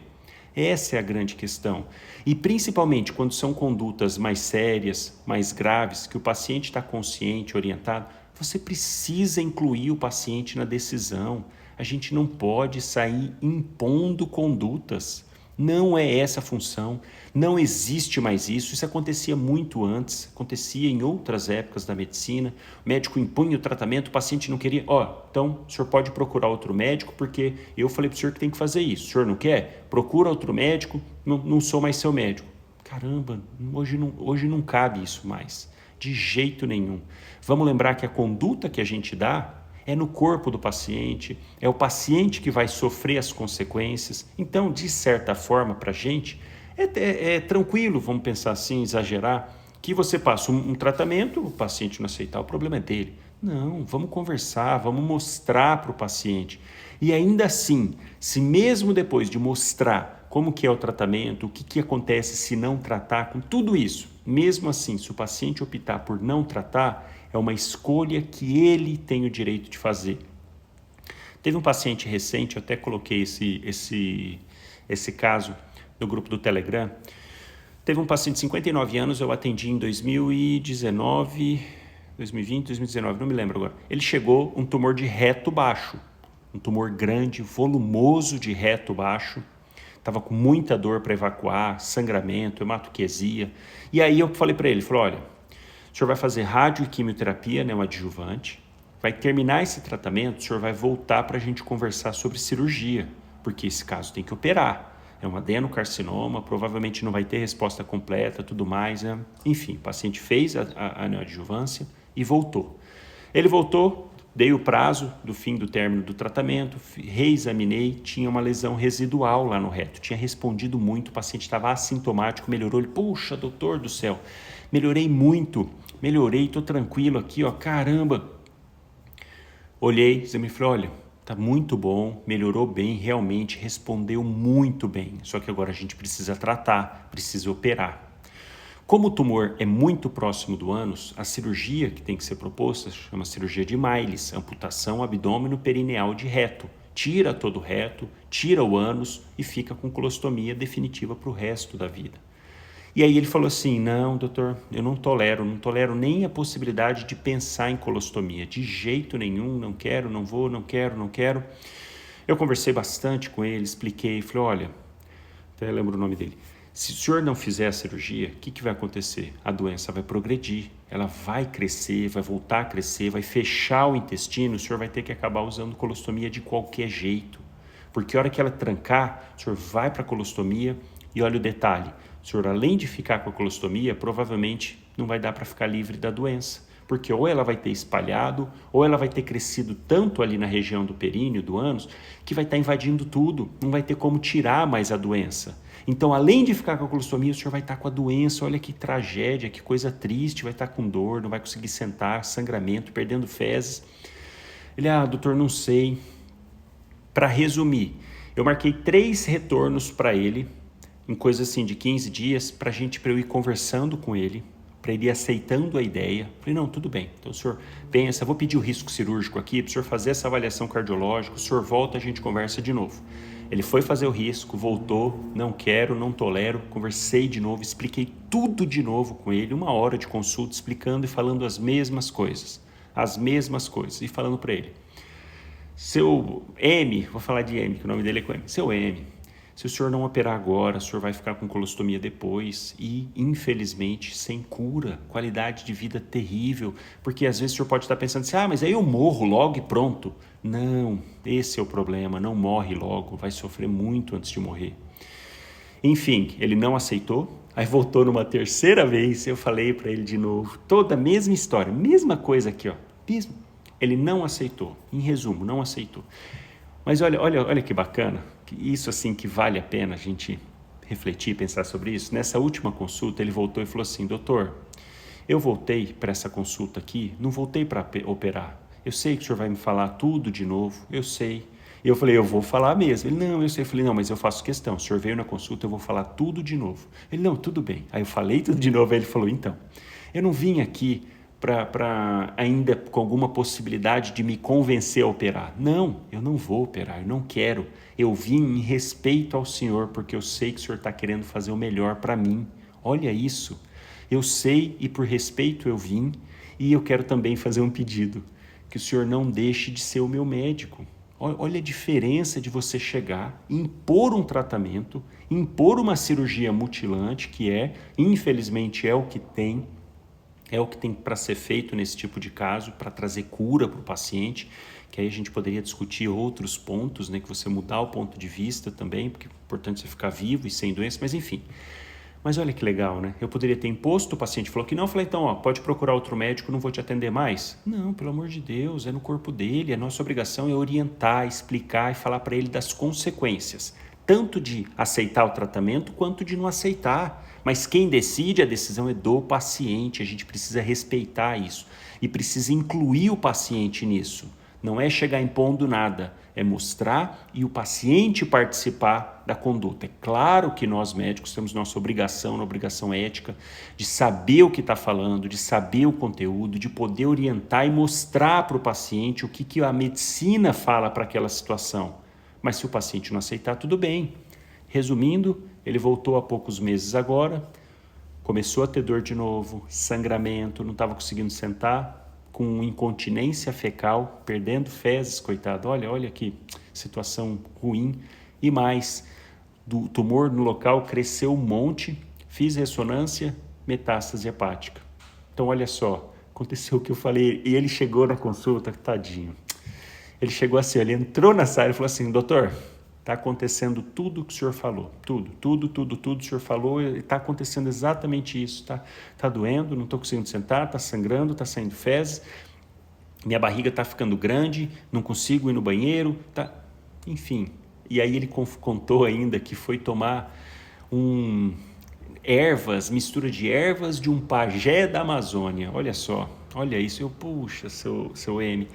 Essa é a grande questão. E principalmente quando são condutas mais sérias, mais graves, que o paciente está consciente, orientado, você precisa incluir o paciente na decisão. A gente não pode sair impondo condutas. Não é essa a função, não existe mais isso. Isso acontecia muito antes, acontecia em outras épocas da medicina. O médico impunha o tratamento, o paciente não queria. Então o senhor pode procurar outro médico, porque eu falei para o senhor que tem que fazer isso. O senhor não quer? Procura outro médico, não sou mais seu médico. Caramba, hoje não cabe isso mais, de jeito nenhum. Vamos lembrar que a conduta que a gente dá é no corpo do paciente, é o paciente que vai sofrer as consequências. Então, de certa forma, para a gente, é tranquilo, vamos pensar assim, exagerar, que você passa um tratamento, o paciente não aceitar, o problema é dele. Não, vamos conversar, vamos mostrar para o paciente. E ainda assim, se mesmo depois de mostrar como que é o tratamento, o que acontece se não tratar, com tudo isso, mesmo assim, se o paciente optar por não tratar, é uma escolha que ele tem o direito de fazer. Teve um paciente recente, eu até coloquei esse caso no grupo do Telegram. Teve um paciente de 59 anos, eu atendi em 2019, 2020, 2019, não me lembro agora. Ele chegou um tumor de reto baixo, um tumor grande, volumoso de reto baixo, estava com muita dor para evacuar, sangramento, hematoquesia. E aí eu falei para ele, olha, o senhor vai fazer rádio e quimioterapia, né, um adjuvante, vai terminar esse tratamento, o senhor vai voltar para a gente conversar sobre cirurgia, porque esse caso tem que operar. É um adenocarcinoma, provavelmente não vai ter resposta completa, tudo mais, né? Enfim, o paciente fez a neoadjuvância e voltou. Ele voltou, dei o prazo do fim do término do tratamento, reexaminei, tinha uma lesão residual lá no reto, tinha respondido muito, o paciente estava assintomático, melhorou, ele, puxa, doutor do céu, melhorei muito, estou tranquilo aqui, ó, caramba. Olhei, você me falou, olha, tá muito bom, melhorou bem, realmente respondeu muito bem, só que agora a gente precisa tratar, precisa operar. Como o tumor é muito próximo do ânus, a cirurgia que tem que ser proposta chama cirurgia de Miles, amputação abdômeno-perineal de reto. Tira todo o reto, tira o ânus e fica com colostomia definitiva para o resto da vida. E aí ele falou assim, não, doutor, eu não tolero nem a possibilidade de pensar em colostomia, de jeito nenhum, não quero, não vou, não quero. Eu conversei bastante com ele, expliquei, falei, olha, até lembro o nome dele, se o senhor não fizer a cirurgia, o que vai acontecer? A doença vai progredir, ela vai crescer, vai voltar a crescer, vai fechar o intestino, o senhor vai ter que acabar usando colostomia de qualquer jeito. Porque a hora que ela trancar, o senhor vai para a colostomia e olha o detalhe, o senhor além de ficar com a colostomia, provavelmente não vai dar para ficar livre da doença. Porque ou ela vai ter espalhado, ou ela vai ter crescido tanto ali na região do períneo, do ânus, que vai estar invadindo tudo, não vai ter como tirar mais a doença. Então, além de ficar com a colostomia, o senhor vai estar com a doença, olha que tragédia, que coisa triste, vai estar com dor, não vai conseguir sentar, sangramento, perdendo fezes. Ele, doutor, não sei. Para resumir, eu marquei 3 retornos para ele, em coisa assim de 15 dias, para eu ir conversando com ele, para ele ir aceitando a ideia. Falei, não, tudo bem, então o senhor pensa, vou pedir o risco cirúrgico aqui, para o senhor fazer essa avaliação cardiológica, o senhor volta, a gente conversa de novo. Ele foi fazer o risco, voltou, não quero, não tolero, conversei de novo, expliquei tudo de novo com ele, 1 hora de consulta, explicando e falando as mesmas coisas, e falando para ele, seu M, vou falar de M, que o nome dele é com M, seu M, se o senhor não operar agora, o senhor vai ficar com colostomia depois e, infelizmente, sem cura, qualidade de vida terrível, porque às vezes o senhor pode estar pensando assim, mas aí eu morro logo e pronto. Não, esse é o problema, não morre logo, vai sofrer muito antes de morrer. Enfim, ele não aceitou, aí voltou numa 3ª vez, eu falei para ele de novo, toda a mesma história, mesma coisa aqui, ó, mesmo. Ele não aceitou, em resumo, não aceitou. Mas olha que bacana, isso assim que vale a pena a gente refletir, pensar sobre isso. Nessa última consulta ele voltou e falou assim, doutor, eu voltei para essa consulta aqui, não voltei para operar. Eu sei que o senhor vai me falar tudo de novo, eu sei. E eu falei, eu vou falar mesmo. Ele, não, eu sei. Eu falei, não, mas eu faço questão, o senhor veio na consulta, eu vou falar tudo de novo. Ele, não, tudo bem. Aí eu falei tudo de novo, aí ele falou, então, eu não vim aqui para ainda com alguma possibilidade de me convencer a operar. Não, eu não vou operar, eu não quero. Eu vim em respeito ao senhor, porque eu sei que o senhor está querendo fazer o melhor para mim. Olha isso. Eu sei e por respeito eu vim e eu quero também fazer um pedido, que o senhor não deixe de ser o meu médico. Olha a diferença de você chegar, impor um tratamento, impor uma cirurgia mutilante, que infelizmente é o que tem para ser feito nesse tipo de caso, para trazer cura para o paciente, que aí a gente poderia discutir outros pontos, né, que você mudar o ponto de vista também, porque é importante você ficar vivo e sem doença, mas enfim. Mas olha que legal, né? Eu poderia ter imposto, o paciente falou que não, eu falei, então, pode procurar outro médico, não vou te atender mais. Não, pelo amor de Deus, é no corpo dele, a nossa obrigação é orientar, explicar e falar para ele das consequências, tanto de aceitar o tratamento quanto de não aceitar. Mas quem decide, a decisão é do paciente, a gente precisa respeitar isso e precisa incluir o paciente nisso. Não é chegar impondo nada, é mostrar e o paciente participar da conduta. É claro que nós médicos temos nossa obrigação ética, de saber o que está falando, de saber o conteúdo, de poder orientar e mostrar para o paciente o que a medicina fala para aquela situação. Mas se o paciente não aceitar, tudo bem. Resumindo, ele voltou há poucos meses agora, começou a ter dor de novo, sangramento, não estava conseguindo sentar, com incontinência fecal, perdendo fezes, coitado. Olha que situação ruim. E mais, do tumor no local cresceu um monte, fiz ressonância, metástase hepática. Então, olha só, aconteceu o que eu falei, e ele chegou na consulta, tadinho. Ele chegou assim, ele entrou na sala e falou assim, doutor, está acontecendo tudo o que o senhor falou, tudo o senhor falou, está acontecendo exatamente isso, tá doendo, não estou conseguindo sentar, está sangrando, está saindo fezes, minha barriga está ficando grande, não consigo ir no banheiro, enfim. E aí ele contou ainda que foi tomar mistura de ervas de um pajé da Amazônia. Olha só, olha isso. Puxa, seu M,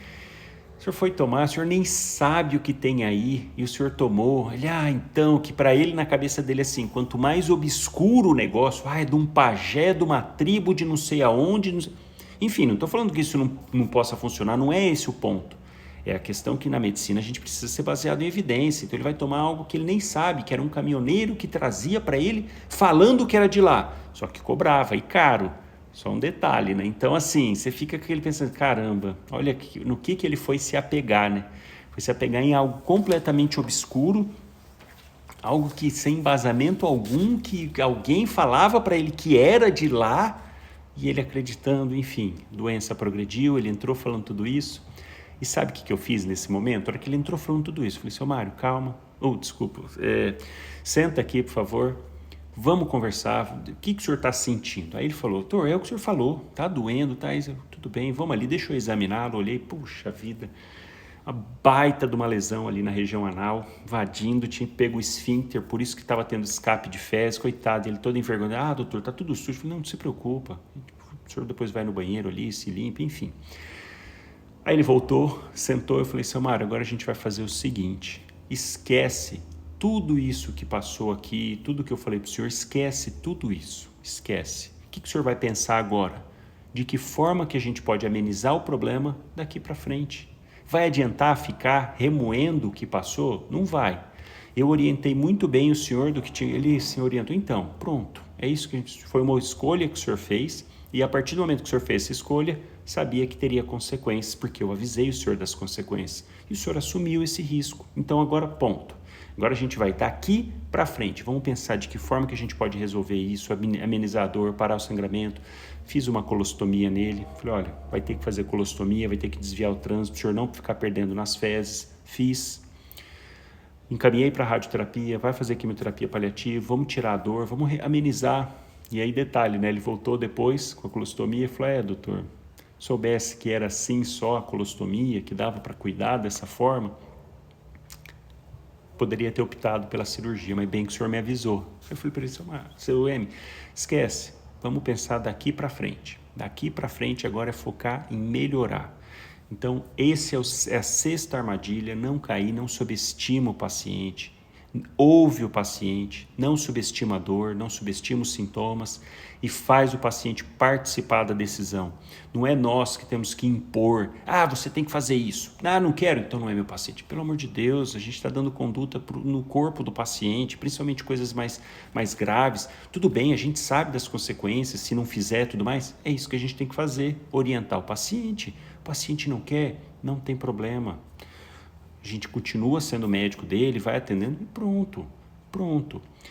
o senhor foi tomar, o senhor nem sabe o que tem aí, e o senhor tomou. Ele, então, que para ele, na cabeça dele, assim, quanto mais obscuro o negócio, é de um pajé, de uma tribo de não sei aonde, não sei... Enfim, não estou falando que isso não possa funcionar, não é esse o ponto. É a questão que na medicina a gente precisa ser baseado em evidência. Então ele vai tomar algo que ele nem sabe, que era um caminhoneiro que trazia para ele falando que era de lá, só que cobrava e caro. Só um detalhe, né? Então assim, você fica com aquele pensando, caramba, olha no que ele foi se apegar, né? Foi se apegar em algo completamente obscuro, algo que sem embasamento algum, que alguém falava para ele que era de lá, e ele acreditando, enfim, doença progrediu, ele entrou falando tudo isso. E sabe o que eu fiz nesse momento? Na hora que ele entrou falando tudo isso, eu falei, seu Mário, calma. Desculpa, senta aqui, por favor. Vamos conversar. O que o senhor está sentindo? Aí ele falou, doutor, é o que o senhor falou. Tá doendo, tá? Tudo bem, vamos ali, deixa eu examiná-lo. Olhei, puxa vida, uma baita de uma lesão ali na região anal, invadindo, tinha pego o esfíncter, por isso que estava tendo escape de fezes, coitado, ele todo envergonhado. Doutor, tá tudo sujo. Eu falei, não se preocupa. O senhor depois vai no banheiro ali, se limpa, enfim. Aí ele voltou, sentou, eu falei, seu Mário, agora a gente vai fazer o seguinte, esquece tudo isso que passou aqui, tudo que eu falei para o senhor, esquece tudo isso, esquece. O que o senhor vai pensar agora? De que forma que a gente pode amenizar o problema daqui para frente? Vai adiantar ficar remoendo o que passou? Não vai. Eu orientei muito bem o senhor do que tinha, ele se orientou, então, pronto, é isso que foi uma escolha que o senhor fez, e a partir do momento que o senhor fez essa escolha, sabia que teria consequências, porque eu avisei o senhor das consequências. E o senhor assumiu esse risco. Então agora, ponto. Agora a gente vai daqui para frente. Vamos pensar de que forma que a gente pode resolver isso, amenizar a dor, parar o sangramento. Fiz uma colostomia nele. Falei, olha, vai ter que fazer colostomia, vai ter que desviar o trânsito, o senhor não ficar perdendo nas fezes. Fiz. Encaminhei para a radioterapia, vai fazer quimioterapia paliativa, vamos tirar a dor, vamos amenizar. E aí, detalhe, né? Ele voltou depois com a colostomia e falou, doutor, soubesse que era assim só a colostomia, que dava para cuidar dessa forma, poderia ter optado pela cirurgia, mas bem que o senhor me avisou. Eu falei para ele, seu M, esquece, vamos pensar daqui para frente. Daqui para frente agora é focar em melhorar. Então, esse é a sexta armadilha, não cair, não subestima o paciente, ouve o paciente, não subestima a dor, não subestima os sintomas e faz o paciente participar da decisão. Não é nós que temos que impor, você tem que fazer isso. Não quero, então não é meu paciente. Pelo amor de Deus, a gente está dando conduta no corpo do paciente, principalmente coisas mais graves. Tudo bem, a gente sabe das consequências, se não fizer tudo mais, é isso que a gente tem que fazer, orientar o paciente. O paciente não quer, não tem problema. A gente continua sendo médico dele, vai atendendo e pronto.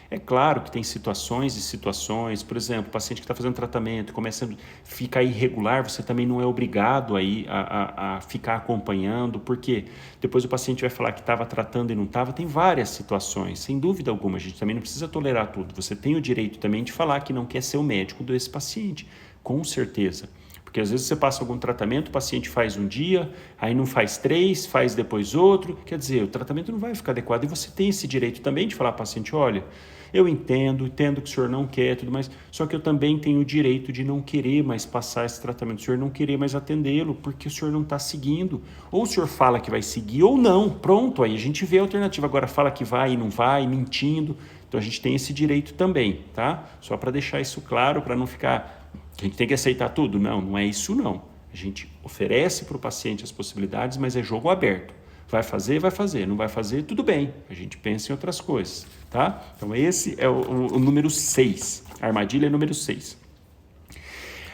É claro que tem situações e situações, por exemplo, o paciente que está fazendo tratamento, começa a ficar irregular, você também não é obrigado a ficar acompanhando, porque depois o paciente vai falar que estava tratando e não estava, tem várias situações, sem dúvida alguma, a gente também não precisa tolerar tudo, você tem o direito também de falar que não quer ser o médico desse paciente, com certeza. Porque às vezes você passa algum tratamento, o paciente faz um dia, aí não faz 3, faz depois outro. Quer dizer, o tratamento não vai ficar adequado. E você tem esse direito também de falar ao paciente, olha, eu entendo que o senhor não quer tudo mais, só que eu também tenho o direito de não querer mais passar esse tratamento, o senhor não querer mais atendê-lo, porque o senhor não está seguindo. Ou o senhor fala que vai seguir ou não. Pronto, aí a gente vê a alternativa. Agora fala que vai e não vai, mentindo. Então a gente tem esse direito também, tá? Só para deixar isso claro, para não ficar... A gente tem que aceitar tudo? Não é isso não. A gente oferece para o paciente as possibilidades, mas é jogo aberto. Vai fazer, não vai fazer, tudo bem. A gente pensa em outras coisas, tá? Então esse é o número 6, a armadilha número 6.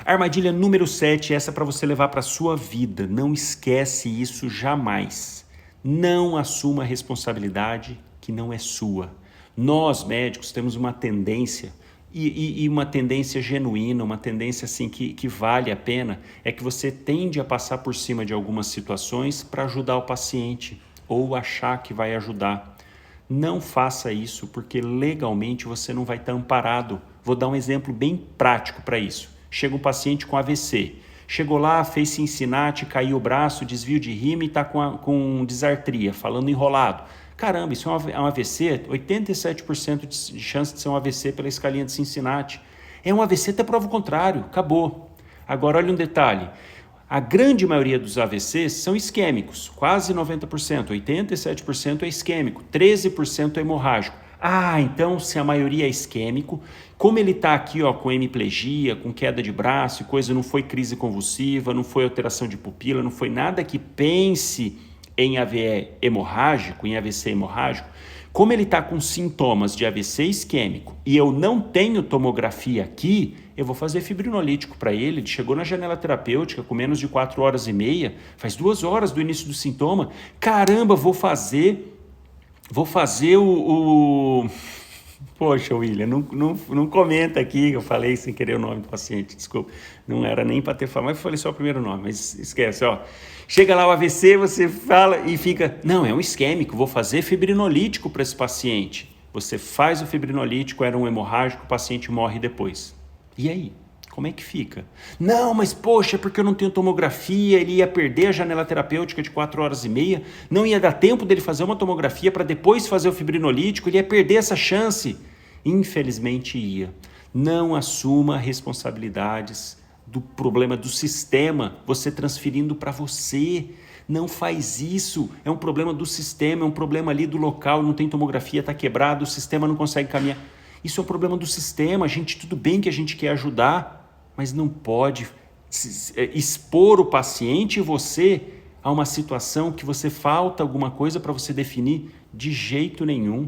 A armadilha número 7, essa é para você levar para a sua vida. Não esquece isso jamais. Não assuma a responsabilidade que não é sua. Nós, médicos, temos uma tendência, e uma tendência genuína, uma tendência assim que vale a pena, é que você tende a passar por cima de algumas situações para ajudar o paciente ou achar que vai ajudar. Não faça isso, porque legalmente você não vai estar amparado. Vou dar um exemplo bem prático para isso. Chega um paciente com AVC. Chegou lá, fez Cincinnati, caiu o braço, desvio de rima e está com disartria, falando enrolado. Caramba, isso é um AVC? 87% de chance de ser um AVC pela escalinha de Cincinnati. É um AVC até prova o contrário, acabou. Agora, olha um detalhe. A grande maioria dos AVCs são isquêmicos, quase 90%, 87% é isquêmico, 13% é hemorrágico. Ah, então se a maioria é isquêmico, como ele está aqui com hemiplegia, com queda de braço e coisa, não foi crise convulsiva, não foi alteração de pupila, não foi nada que pense em AVE hemorrágico, em AVC hemorrágico, como ele está com sintomas de AVC isquêmico e eu não tenho tomografia aqui, eu vou fazer fibrinolítico para ele. Ele chegou na janela terapêutica com menos de 4 horas e meia, faz 2 horas do início do sintoma. Caramba, vou fazer o... Poxa, William, não comenta aqui, eu falei sem querer o nome do paciente, desculpa. Não era nem para ter falado, mas eu falei só o primeiro nome, mas esquece, Chega lá o AVC, você fala e fica, não, é um isquêmico, vou fazer fibrinolítico para esse paciente. Você faz o fibrinolítico, era um hemorrágico, o paciente morre depois. E aí? Como é que fica? Não, mas poxa, porque eu não tenho tomografia, ele ia perder a janela terapêutica de 4 horas e meia, não ia dar tempo dele fazer uma tomografia para depois fazer o fibrinolítico, ele ia perder essa chance. Infelizmente ia. Não assuma responsabilidades do problema do sistema, você transferindo para você. Não faz isso, é um problema do sistema, é um problema ali do local, não tem tomografia, está quebrado, o sistema não consegue caminhar. Isso é um problema do sistema, gente, tudo bem que a gente quer ajudar, mas não pode expor o paciente e você a uma situação que você falta alguma coisa para você definir. De jeito nenhum.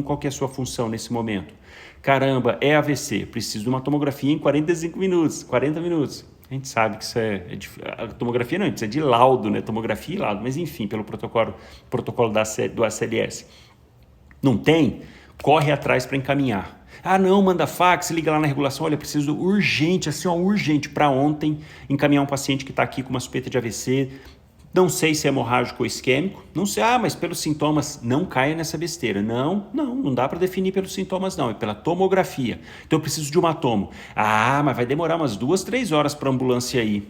Qual que é a sua função nesse momento? Caramba, é AVC, preciso de uma tomografia em 45 minutos, 40 minutos. A gente sabe que isso a tomografia não, isso é de laudo, né? Tomografia e laudo, mas enfim, pelo protocolo do ACLS. Não tem? Corre atrás para encaminhar. Ah, não, manda fax, liga lá na regulação, olha, preciso urgente, urgente, para ontem, encaminhar um paciente que está aqui com uma suspeita de AVC, não sei se é hemorrágico ou isquêmico, não sei, mas pelos sintomas, não caia nessa besteira. Não dá para definir pelos sintomas não, é pela tomografia. Então eu preciso de uma tomo. Ah, mas vai demorar umas 2, 3 horas para a ambulância aí.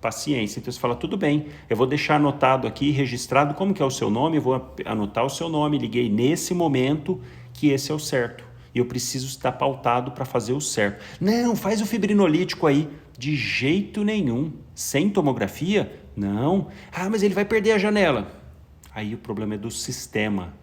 Paciência, então você fala, tudo bem, eu vou deixar anotado aqui, registrado, como que é o seu nome, eu vou anotar o seu nome, liguei nesse momento que esse é o certo. E eu preciso estar pautado para fazer o certo. Não, faz o fibrinolítico aí. De jeito nenhum. Sem tomografia? Não. Ah, mas ele vai perder a janela. Aí o problema é do sistema.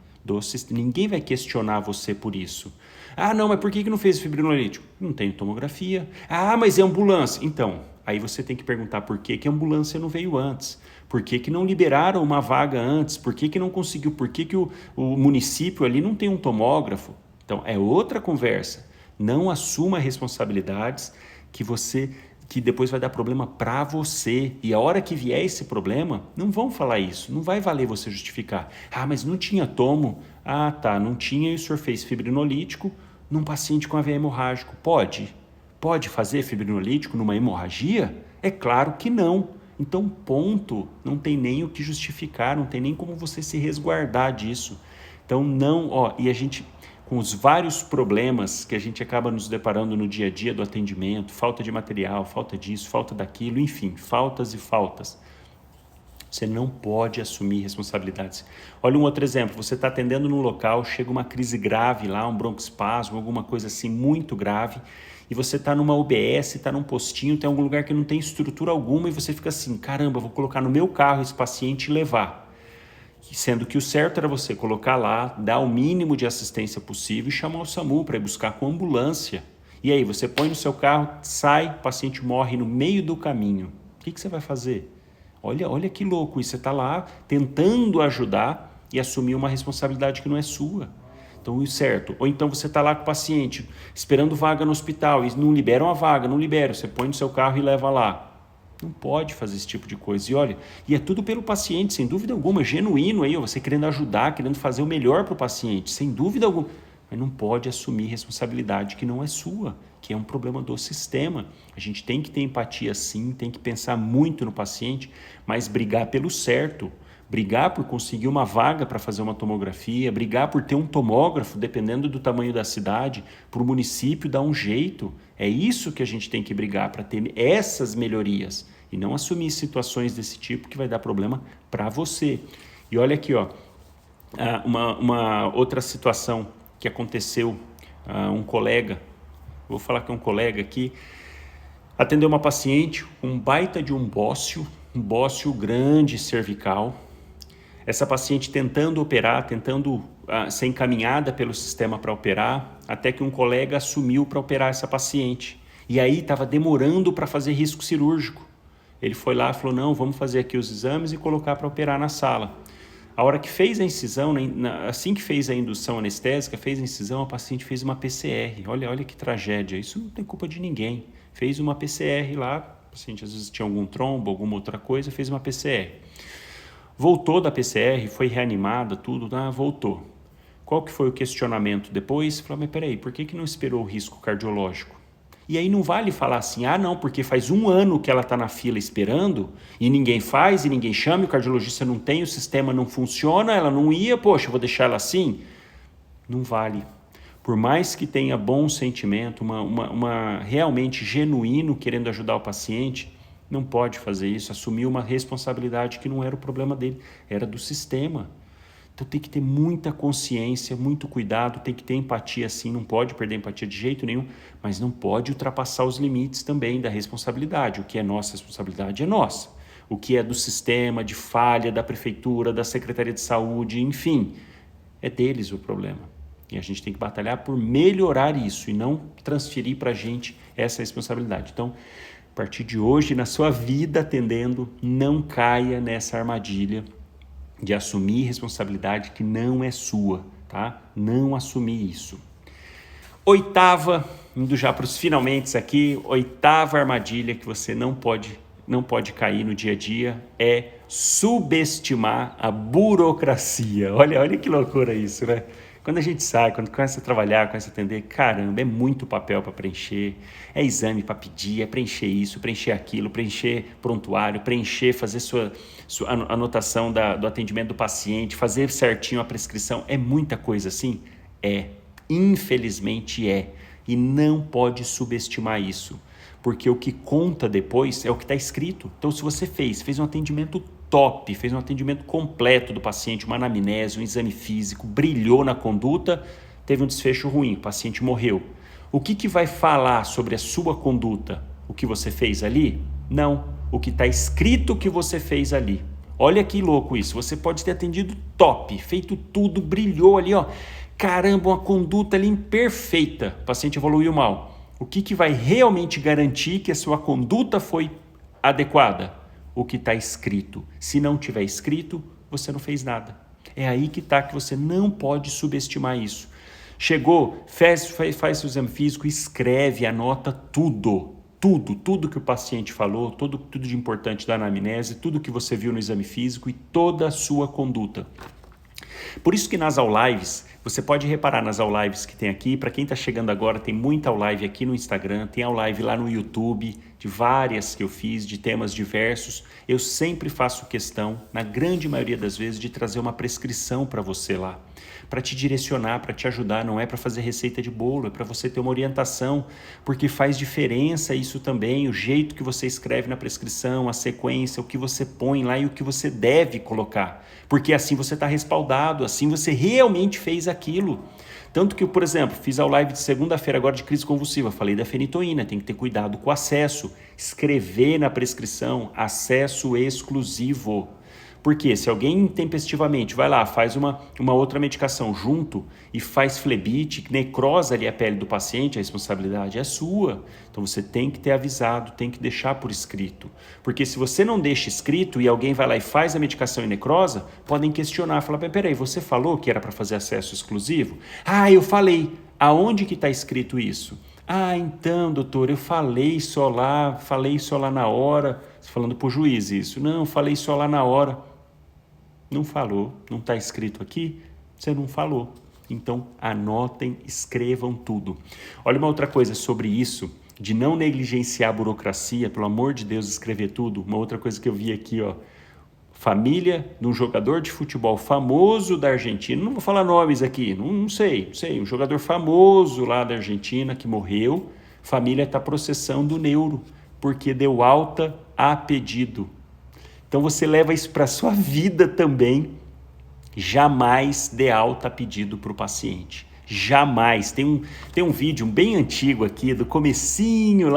Ninguém vai questionar você por isso. Ah, não, mas por que não fez o fibrinolítico? Não tenho tomografia. Ah, mas é ambulância. Então, aí você tem que perguntar por que a ambulância não veio antes. Por que não liberaram uma vaga antes? Por que não conseguiu? Por que o município ali não tem um tomógrafo? Então, é outra conversa. Não assuma responsabilidades que depois vai dar problema para você. E a hora que vier esse problema, não vão falar isso. Não vai valer você justificar. Ah, mas não tinha tomo. Ah, tá, não tinha e o senhor fez fibrinolítico num paciente com AVE hemorrágico. Pode? Pode fazer fibrinolítico numa hemorragia? É claro que não. Então, ponto. Não tem nem o que justificar, não tem nem como você se resguardar disso. Então, não, e a gente, com os vários problemas que a gente acaba nos deparando no dia a dia do atendimento, falta de material, falta disso, falta daquilo, enfim, faltas e faltas. Você não pode assumir responsabilidades. Olha um outro exemplo, você está atendendo num local, chega uma crise grave lá, um broncoespasmo, alguma coisa assim muito grave, e você está numa UBS, está num postinho, tem algum lugar que não tem estrutura alguma, e você fica assim, caramba, vou colocar no meu carro esse paciente e levar. Sendo que o certo era você colocar lá, dar o mínimo de assistência possível e chamar o SAMU para ir buscar com ambulância. E aí, você põe no seu carro, sai, o paciente morre no meio do caminho. O que você vai fazer? Olha que louco, isso você está lá tentando ajudar e assumir uma responsabilidade que não é sua. Então, certo. Ou então você está lá com o paciente, esperando vaga no hospital e não liberam a vaga, não liberam. Você põe no seu carro e leva lá. Não pode fazer esse tipo de coisa. E olha, e é tudo pelo paciente, sem dúvida alguma, genuíno aí, você querendo ajudar, querendo fazer o melhor para o paciente, sem dúvida alguma. Mas não pode assumir responsabilidade que não é sua, que é um problema do sistema. A gente tem que ter empatia sim, tem que pensar muito no paciente, mas brigar pelo certo. Brigar por conseguir uma vaga para fazer uma tomografia, brigar por ter um tomógrafo, dependendo do tamanho da cidade, para o município dar um jeito. É isso que a gente tem que brigar para ter essas melhorias e não assumir situações desse tipo que vai dar problema para você. E olha aqui, ó, uma outra situação que aconteceu, um colega, vou falar que é um colega aqui, atendeu uma paciente, um baita de um bócio grande cervical. Essa paciente tentando operar, tentando ser encaminhada pelo sistema para operar, até que um colega assumiu para operar essa paciente. E aí estava demorando para fazer risco cirúrgico. Ele foi lá e falou, não, vamos fazer aqui os exames e colocar para operar na sala. A hora que fez a incisão, assim que fez a indução anestésica, fez a incisão, a paciente fez uma PCR. Olha que tragédia, isso não tem culpa de ninguém. Fez uma PCR lá, a paciente às vezes tinha algum trombo, alguma outra coisa, fez uma PCR. Voltou da PCR, foi reanimada, tudo, voltou. Qual que foi o questionamento depois? Falou, mas peraí, por que não esperou o risco cardiológico? E aí não vale falar assim, não, porque faz 1 ano que ela está na fila esperando e ninguém faz, e ninguém chama, o cardiologista não tem, o sistema não funciona, ela não ia, poxa, eu vou deixar ela assim? Não vale. Por mais que tenha bom sentimento, uma realmente genuíno querendo ajudar o paciente, não pode fazer isso, assumir uma responsabilidade que não era o problema dele, era do sistema. Então tem que ter muita consciência, muito cuidado, tem que ter empatia sim, não pode perder empatia de jeito nenhum, mas não pode ultrapassar os limites também da responsabilidade. O que é nossa responsabilidade é nossa. O que é do sistema, de falha, da prefeitura, da Secretaria de Saúde, enfim, é deles o problema. E a gente tem que batalhar por melhorar isso e não transferir para a gente essa responsabilidade. Então, a partir de hoje, na sua vida atendendo, não caia nessa armadilha de assumir responsabilidade que não é sua, tá? Não assumir isso. 8ª, indo já para os finalmente aqui, 8ª armadilha que você não pode cair no dia a dia é subestimar a burocracia. Olha que loucura isso, né? Quando a gente sai, quando começa a trabalhar, começa a atender, caramba, é muito papel para preencher, é exame para pedir, é preencher isso, preencher aquilo, preencher prontuário, preencher, fazer sua anotação do atendimento do paciente, fazer certinho a prescrição, é muita coisa assim? É, infelizmente é, e não pode subestimar isso, porque o que conta depois é o que está escrito. Então, se você fez um atendimento top, fez um atendimento completo do paciente, uma anamnese, um exame físico, brilhou na conduta, teve um desfecho ruim, o paciente morreu. O que vai falar sobre a sua conduta? O que você fez ali? Não, o que está escrito que você fez ali. Olha que louco isso, você pode ter atendido top, feito tudo, brilhou ali, ó. Caramba, uma conduta ali imperfeita, o paciente evoluiu mal. O que vai realmente garantir que a sua conduta foi adequada? O que está escrito. Se não tiver escrito, você não fez nada. É aí que está, que você não pode subestimar isso. Chegou, faz o exame físico, escreve, anota tudo que o paciente falou, tudo de importante da anamnese, tudo que você viu no exame físico e toda a sua conduta. Por isso que nas Aulives, você pode reparar nas Aulives que tem aqui, para quem está chegando agora, tem muita Aulive aqui no Instagram, tem Aulive lá no YouTube, de várias que eu fiz, de temas diversos. Eu sempre faço questão, na grande maioria das vezes, de trazer uma prescrição para você lá, para te direcionar, para te ajudar, não é para fazer receita de bolo, é para você ter uma orientação, porque faz diferença isso também, o jeito que você escreve na prescrição, a sequência, o que você põe lá e o que você deve colocar, porque assim você está respaldado, assim você realmente fez aquilo. Tanto que, por exemplo, fiz a live de segunda-feira agora de crise convulsiva, falei da fenitoína, tem que ter cuidado com o acesso, escrever na prescrição, acesso exclusivo. Porque se alguém intempestivamente vai lá, faz uma outra medicação junto e faz flebite, necrosa ali a pele do paciente, a responsabilidade é sua. Então você tem que ter avisado, tem que deixar por escrito. Porque se você não deixa escrito e alguém vai lá e faz a medicação e necrosa, podem questionar, falar, peraí, você falou que era para fazer acesso exclusivo? Eu falei. Aonde que está escrito isso? Ah, então, doutor, eu falei só lá na hora. Você falando para o juiz isso. Não, falei só lá na hora. Não falou, não está escrito aqui, você não falou. Então, anotem, escrevam tudo. Olha uma outra coisa sobre isso, de não negligenciar a burocracia, pelo amor de Deus, escrever tudo. Uma outra coisa que eu vi aqui, ó. Família de um jogador de futebol famoso da Argentina, não vou falar nomes aqui, não sei, um jogador famoso lá da Argentina que morreu, família está processando o neuro, porque deu alta a pedido. Então você leva isso para a sua vida também, jamais dê alta a pedido para o paciente. Jamais. Tem um vídeo bem antigo aqui, do comecinho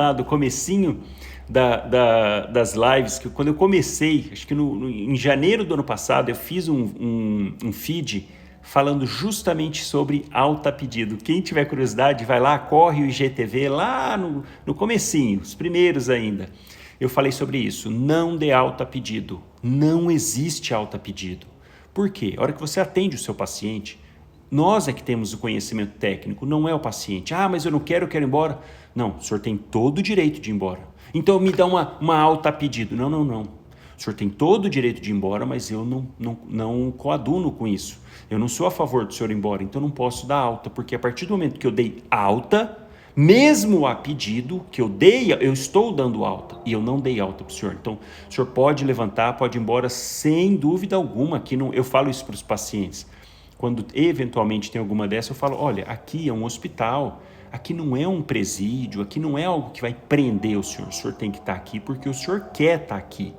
das lives, que quando eu comecei, acho que em janeiro do ano passado, eu fiz um feed falando justamente sobre alta a pedido. Quem tiver curiosidade, vai lá, corre o IGTV lá no comecinho, os primeiros ainda. Eu falei sobre isso. Não dê alta a pedido. Não existe alta a pedido. Por quê? A hora que você atende o seu paciente, nós é que temos o conhecimento técnico, não é o paciente. Ah, mas eu não quero, eu quero ir embora. Não, o senhor tem todo o direito de ir embora. Então me dá uma alta a pedido. Não. O senhor tem todo o direito de ir embora, mas eu não coaduno com isso. Eu não sou a favor do senhor ir embora, então não posso dar alta, porque a partir do momento que eu dei alta, mesmo a pedido que eu estou dando alta e eu não dei alta para o senhor. Então, o senhor pode levantar, pode ir embora sem dúvida alguma. Aqui eu falo isso para os pacientes. Quando eventualmente tem alguma dessa, eu falo, olha, aqui é um hospital, aqui não é um presídio, aqui não é algo que vai prender o senhor tem que estar aqui porque o senhor quer estar aqui.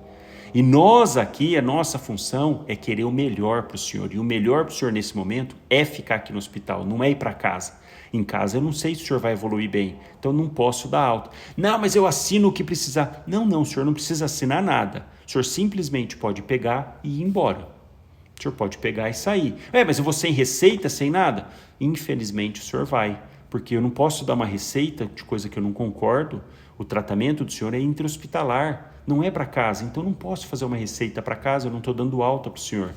E nós aqui, a nossa função é querer o melhor para o senhor. E o melhor para o senhor nesse momento é ficar aqui no hospital, não é ir para casa. Em casa eu não sei se o senhor vai evoluir bem, então não posso dar alta. Não, mas eu assino o que precisar. Não, o senhor não precisa assinar nada. O senhor simplesmente pode pegar e ir embora. O senhor pode pegar e sair. Mas eu vou sem receita, sem nada? Infelizmente o senhor vai, porque eu não posso dar uma receita de coisa que eu não concordo. O tratamento do senhor é intra-hospitalar, não é para casa, então não posso fazer uma receita para casa, eu não estou dando alta para o senhor.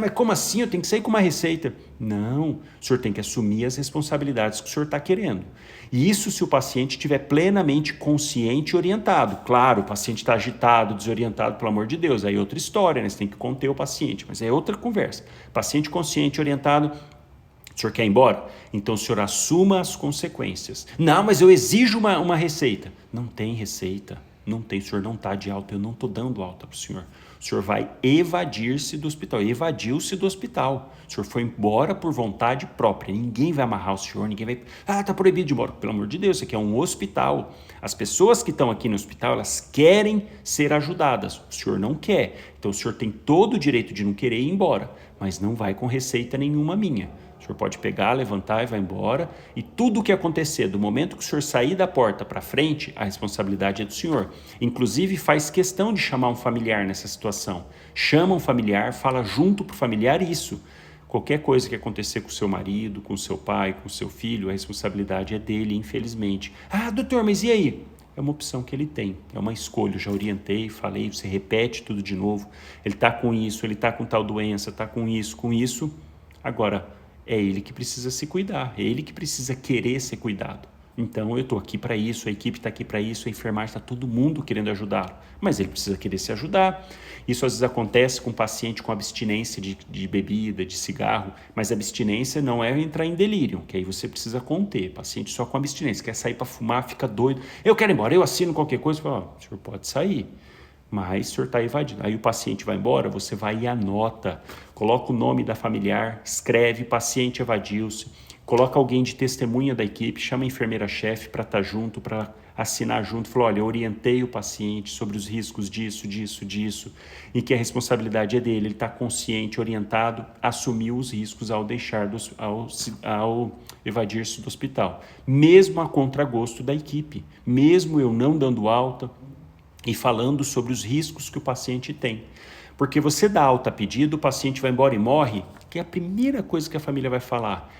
Mas como assim? Eu tenho que sair com uma receita? Não, o senhor tem que assumir as responsabilidades que o senhor está querendo. E isso se o paciente estiver plenamente consciente e orientado. Claro, o paciente está agitado, desorientado, pelo amor de Deus, aí é outra história, né? Você tem que conter o paciente, mas é outra conversa. Paciente consciente e orientado, o senhor quer ir embora? Então o senhor assuma as consequências. Não, mas eu exijo uma receita. Não tem receita. Não tem, o senhor não está de alta, eu não estou dando alta para o senhor. O senhor vai evadir-se do hospital. Evadiu-se do hospital. O senhor foi embora por vontade própria. Ninguém vai amarrar o senhor, ninguém vai... está proibido de ir embora. Pelo amor de Deus, isso aqui é um hospital. As pessoas que estão aqui no hospital, elas querem ser ajudadas. O senhor não quer. Então o senhor tem todo o direito de não querer ir embora, mas não vai com receita nenhuma minha. O senhor pode pegar, levantar e vai embora. E tudo o que acontecer, do momento que o senhor sair da porta para frente, a responsabilidade é do senhor. Inclusive, faz questão de chamar um familiar nessa situação. Chama um familiar, fala junto para o familiar isso. Qualquer coisa que acontecer com o seu marido, com o seu pai, com o seu filho, a responsabilidade é dele, infelizmente. Doutor, mas e aí? É uma opção que ele tem, é uma escolha. Eu já orientei, falei, você repete tudo de novo. Ele está com isso, ele está com tal doença, está com isso. Agora, é ele que precisa se cuidar, é ele que precisa querer ser cuidado. Então eu estou aqui para isso, a equipe está aqui para isso, a enfermagem está todo mundo querendo ajudá-lo, mas ele precisa querer se ajudar. Isso às vezes acontece com um paciente com abstinência de bebida, de cigarro, mas abstinência não é entrar em delírio, que aí você precisa conter. Paciente só com abstinência, quer sair para fumar, fica doido. Eu quero ir embora, eu assino qualquer coisa, o senhor pode sair. Mas o senhor está evadindo. Aí o paciente vai embora, você vai e anota, coloca o nome da familiar, escreve, paciente evadiu-se, coloca alguém de testemunha da equipe, chama a enfermeira-chefe para estar junto, para assinar junto, fala, olha, eu orientei o paciente sobre os riscos disso, e que a responsabilidade é dele, ele está consciente, orientado, assumiu os riscos ao ao evadir-se do hospital. Mesmo a contragosto da equipe, mesmo eu não dando alta, e falando sobre os riscos que o paciente tem. Porque você dá alta a pedido, o paciente vai embora e morre, que é a primeira coisa que a família vai falar.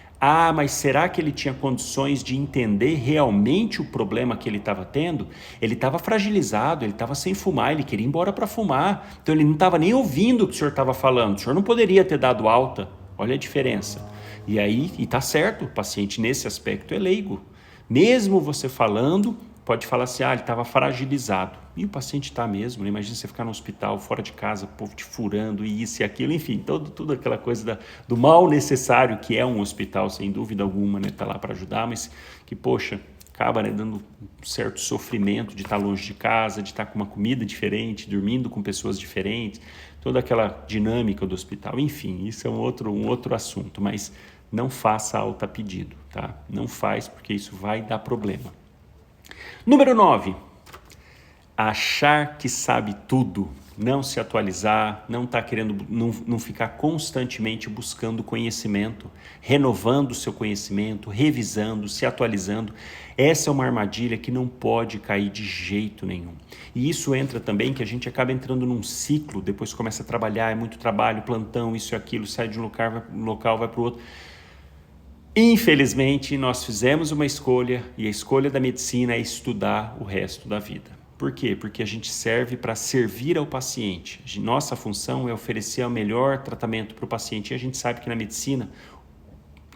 Mas será que ele tinha condições de entender realmente o problema que ele estava tendo? Ele estava fragilizado, ele estava sem fumar, ele queria ir embora para fumar. Então ele não estava nem ouvindo o que o senhor estava falando. O senhor não poderia ter dado alta. Olha a diferença. E aí, está certo, o paciente nesse aspecto é leigo. Mesmo você falando, pode falar assim, ele estava fragilizado. E o paciente está mesmo, né? Imagina você ficar no hospital, fora de casa, o povo te furando e isso e aquilo, enfim, tudo aquela coisa do mal necessário que é um hospital, sem dúvida alguma, né? Tá lá para ajudar, mas que, poxa, acaba, né, dando um certo sofrimento de estar longe de casa, de estar com uma comida diferente, dormindo com pessoas diferentes, toda aquela dinâmica do hospital. Enfim, isso é um outro assunto, mas não faça alta pedido, tá? Não faz, porque isso vai dar problema. Número 9, achar que sabe tudo, não se atualizar, não ficar constantemente buscando conhecimento, renovando o seu conhecimento, revisando, se atualizando. Essa é uma armadilha que não pode cair de jeito nenhum. E isso entra também que a gente acaba entrando num ciclo, depois começa a trabalhar, é muito trabalho, plantão, isso e aquilo, sai de um local, vai para o outro. Infelizmente, nós fizemos uma escolha e a escolha da medicina é estudar o resto da vida. Por quê? Porque a gente serve para servir ao paciente. Nossa função é oferecer o melhor tratamento para o paciente. E a gente sabe que na medicina,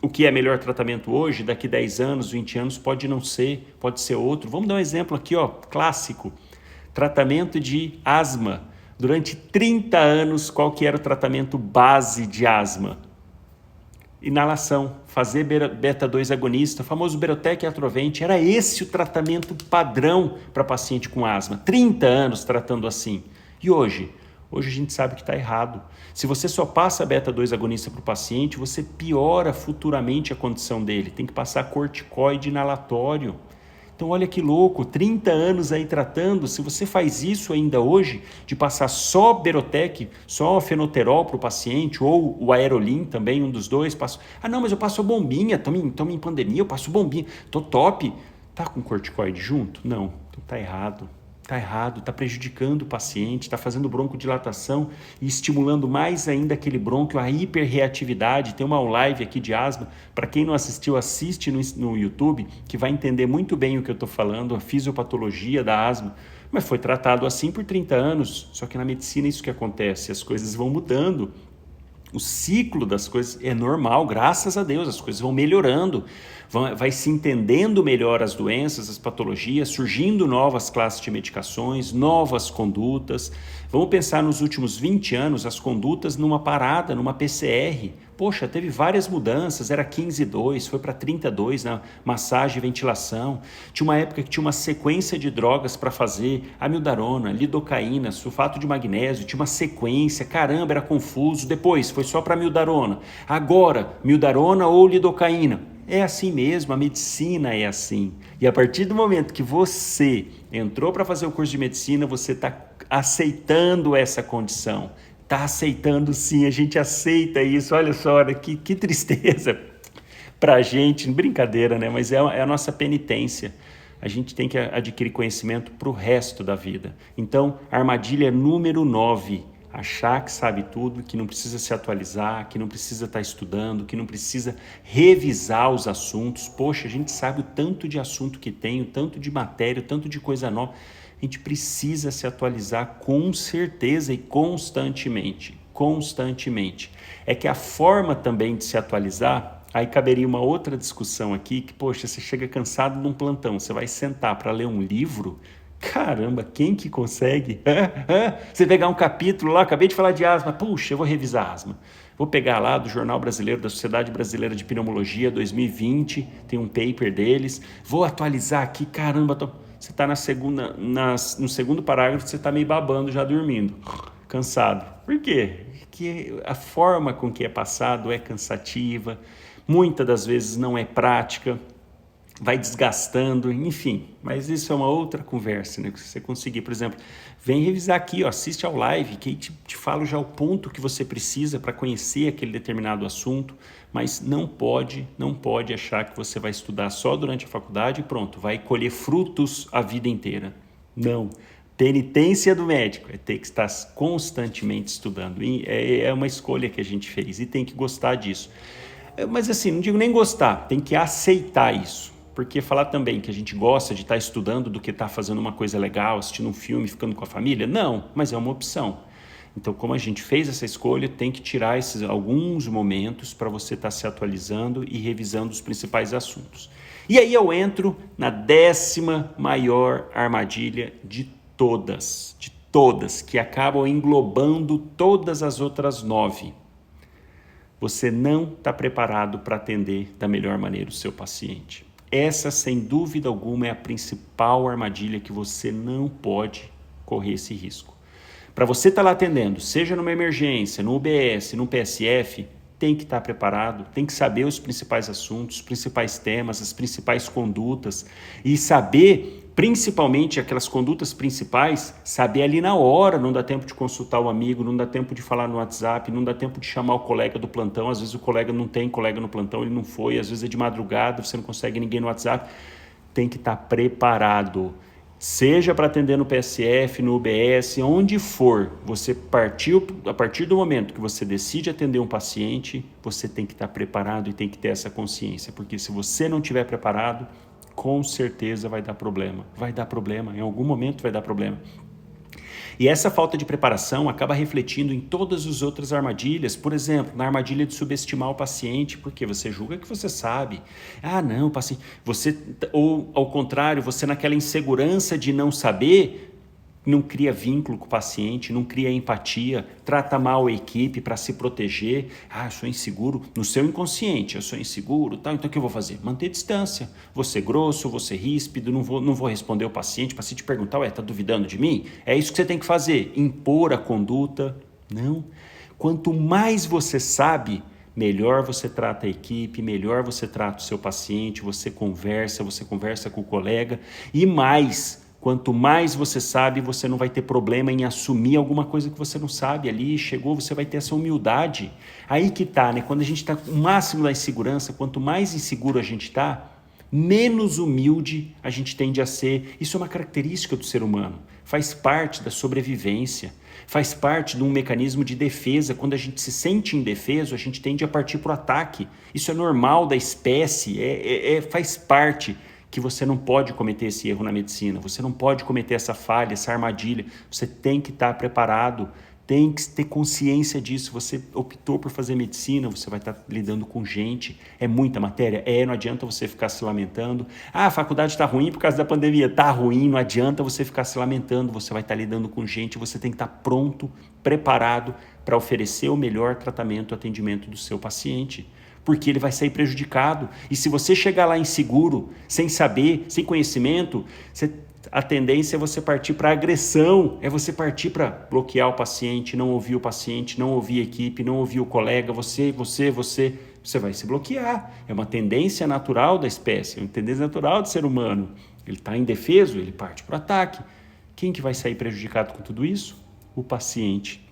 o que é melhor tratamento hoje, daqui 10 anos, 20 anos, pode não ser, pode ser outro. Vamos dar um exemplo aqui, clássico. Tratamento de asma. Durante 30 anos, qual que era o tratamento base de asma? Inalação, fazer beta-2 agonista, o famoso Berotec e Atrovent, era esse o tratamento padrão para paciente com asma. 30 anos tratando assim. E hoje? Hoje a gente sabe que está errado. Se você só passa beta-2 agonista para o paciente, você piora futuramente a condição dele. Tem que passar corticoide inalatório. Então olha que louco, 30 anos aí tratando, se você faz isso ainda hoje, de passar só Berotec, só fenoterol para o paciente, ou o Aerolin também, um dos dois, mas eu passo a bombinha, estamos em pandemia, eu passo bombinha, tô top. Tá com corticoide junto? Não, então tá errado. Está errado, está prejudicando o paciente, está fazendo broncodilatação e estimulando mais ainda aquele brônquio, a hiperreatividade. Tem uma live aqui de asma, para quem não assistiu, assiste no YouTube, que vai entender muito bem o que eu estou falando, a fisiopatologia da asma. Mas foi tratado assim por 30 anos, só que na medicina isso que acontece, as coisas vão mudando. O ciclo das coisas é normal, graças a Deus, as coisas vão melhorando, vai se entendendo melhor as doenças, as patologias, surgindo novas classes de medicações, novas condutas. Vamos pensar nos últimos 20 anos, as condutas numa parada, numa PCR. Poxa, teve várias mudanças, era 15,2, foi para 32 na massagem e ventilação. Tinha uma época que tinha uma sequência de drogas para fazer, amiodarona, lidocaína, sulfato de magnésio, tinha uma sequência, caramba, era confuso. Depois foi só para amiodarona. Agora, amiodarona ou lidocaína. É assim mesmo, a medicina é assim. E a partir do momento que você entrou para fazer o curso de medicina, você está aceitando essa condição. Está aceitando sim, a gente aceita isso. Olha só, que tristeza para a gente, brincadeira, né? Mas é a nossa penitência. A gente tem que adquirir conhecimento para o resto da vida. Então, a armadilha número 9, achar que sabe tudo, que não precisa se atualizar, que não precisa estar estudando, que não precisa revisar os assuntos. Poxa, a gente sabe o tanto de assunto que tem, o tanto de matéria, o tanto de coisa nova. A gente precisa se atualizar com certeza e constantemente. É que a forma também de se atualizar, aí caberia uma outra discussão aqui, que, poxa, você chega cansado num plantão, você vai sentar para ler um livro. Caramba, quem que consegue? Você pegar um capítulo lá, acabei de falar de asma, puxa, eu vou revisar asma. Vou pegar lá do Jornal Brasileiro, da Sociedade Brasileira de Pneumologia, 2020, tem um paper deles, vou atualizar aqui, caramba, você está no segundo parágrafo, você está meio babando, já dormindo, cansado. Por quê? Porque a forma com que é passado é cansativa, muitas das vezes não é prática, vai desgastando, enfim, mas isso é uma outra conversa, né? Se você conseguir, por exemplo, vem revisar aqui, assiste ao live, que aí te falo já o ponto que você precisa para conhecer aquele determinado assunto, mas não pode achar que você vai estudar só durante a faculdade e pronto, vai colher frutos a vida inteira. Não. Penitência do médico é ter que estar constantemente estudando. E é uma escolha que a gente fez e tem que gostar disso. Mas assim, não digo nem gostar, tem que aceitar isso. Porque falar também que a gente gosta de estar estudando do que estar fazendo uma coisa legal, assistindo um filme, ficando com a família, não, mas é uma opção. Então, como a gente fez essa escolha, tem que tirar esses alguns momentos para você estar se atualizando e revisando os principais assuntos. E aí eu entro na 10ª maior armadilha de todas, que acabam englobando todas as outras 9. Você não está preparado para atender da melhor maneira o seu paciente. Essa, sem dúvida alguma, é a principal armadilha que você não pode correr esse risco. Para você estar lá atendendo, seja numa emergência, no UBS, no PSF, tem que estar preparado, tem que saber os principais assuntos, os principais temas, as principais condutas e saber, principalmente aquelas condutas principais, saber ali na hora, não dá tempo de consultar o amigo, não dá tempo de falar no WhatsApp, não dá tempo de chamar o colega do plantão, às vezes o colega não tem colega no plantão, ele não foi, às vezes é de madrugada, você não consegue ninguém no WhatsApp, tem que estar preparado. Seja para atender no PSF, no UBS, onde for, a partir do momento que você decide atender um paciente, você tem que estar preparado e tem que ter essa consciência, porque se você não estiver preparado, com certeza vai dar problema. Vai dar problema, em algum momento vai dar problema. E essa falta de preparação acaba refletindo em todas as outras armadilhas. Por exemplo, na armadilha de subestimar o paciente, porque você julga que você sabe. Ah, não, paciente. Ou ao contrário, você naquela insegurança de não saber, não cria vínculo com o paciente, não cria empatia, trata mal a equipe para se proteger. Ah, eu sou inseguro. No seu inconsciente, eu sou inseguro, tá? Então o que eu vou fazer? Manter distância. Vou ser grosso, vou ser ríspido, não vou responder o paciente perguntar, tá duvidando de mim? É isso que você tem que fazer, impor a conduta. Não. Quanto mais você sabe, melhor você trata a equipe, melhor você trata o seu paciente, você conversa com o colega e mais. Quanto mais você sabe, você não vai ter problema em assumir alguma coisa que você não sabe. Ali chegou, você vai ter essa humildade. Aí que tá, né? Quando a gente está no máximo da insegurança, quanto mais inseguro a gente está, menos humilde a gente tende a ser. Isso é uma característica do ser humano. Faz parte da sobrevivência. Faz parte de um mecanismo de defesa. Quando a gente se sente indefeso, a gente tende a partir para o ataque. Isso é normal da espécie, faz parte. Que você não pode cometer esse erro na medicina, você não pode cometer essa falha, essa armadilha, você tem que estar preparado, tem que ter consciência disso. Você optou por fazer medicina, você vai estar lidando com gente, é muita matéria, não adianta você ficar se lamentando, a faculdade está ruim por causa da pandemia, está ruim, não adianta você ficar se lamentando, você vai estar lidando com gente, você tem que estar pronto, preparado para oferecer o melhor tratamento, atendimento do seu paciente. Porque ele vai sair prejudicado. E se você chegar lá inseguro, sem saber, sem conhecimento, a tendência é você partir para agressão, é você partir para bloquear o paciente, não ouvir o paciente, não ouvir a equipe, não ouvir o colega, você vai se bloquear. É uma tendência natural da espécie, é uma tendência natural do ser humano. Ele está indefeso, ele parte para o ataque. Quem que vai sair prejudicado com tudo isso? O paciente.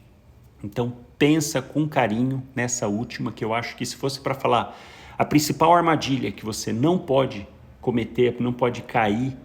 Então, pensa com carinho nessa última, que eu acho que se fosse para falar a principal armadilha que você não pode cometer, não pode cair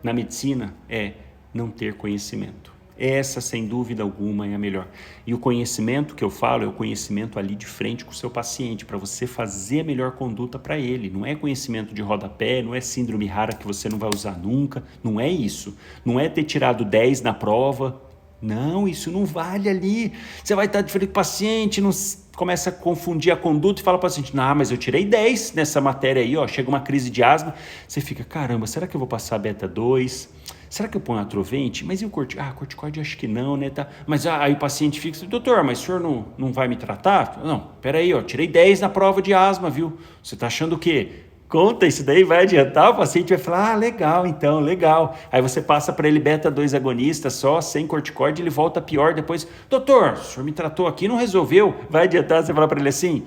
na medicina, é não ter conhecimento. Essa, sem dúvida alguma, é a melhor. E o conhecimento que eu falo é o conhecimento ali de frente com o seu paciente, para você fazer a melhor conduta para ele. Não é conhecimento de rodapé, não é síndrome rara que você não vai usar nunca, não é isso. Não é ter tirado 10 na prova. Não, isso não vale ali. Você vai estar de frente com o paciente, não começa a confundir a conduta e fala para o paciente, não, mas eu tirei 10 nessa matéria aí, ó, chega uma crise de asma, você fica, caramba, será que eu vou passar beta 2? Será que eu ponho atrovente? Mas e o corticoide? Corticoide acho que não, né? Tá. Mas aí o paciente fica, doutor, mas o senhor não vai me tratar? Não, peraí, ó, tirei 10 na prova de asma, viu? Você tá achando o quê? Conta, isso daí vai adiantar, o paciente vai falar, legal então, legal. Aí você passa para ele beta 2 agonista só, sem corticoide, ele volta pior depois. Doutor, o senhor me tratou aqui, não resolveu? Vai adiantar você falar para ele assim?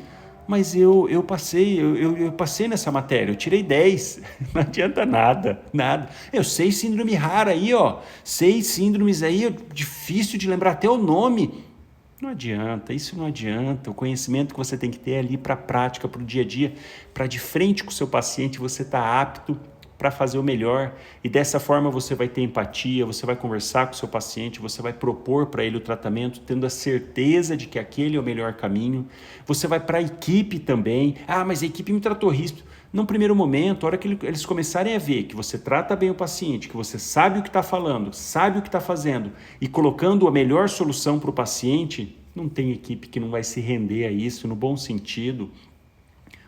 Mas eu passei nessa matéria, eu tirei 10, não adianta nada. Eu sei síndrome rara aí, ó, 6 síndromes aí, difícil de lembrar até o nome. Não adianta, isso não adianta. O conhecimento que você tem que ter ali para a prática, para o dia a dia, para de frente com o seu paciente você estar apto para fazer o melhor. E dessa forma você vai ter empatia, você vai conversar com o seu paciente, você vai propor para ele o tratamento, tendo a certeza de que aquele é o melhor caminho. Você vai para a equipe também. Mas a equipe me tratou ríspido. Num primeiro momento, a hora que eles começarem a ver que você trata bem o paciente, que você sabe o que está falando, sabe o que está fazendo e colocando a melhor solução para o paciente, não tem equipe que não vai se render a isso no bom sentido.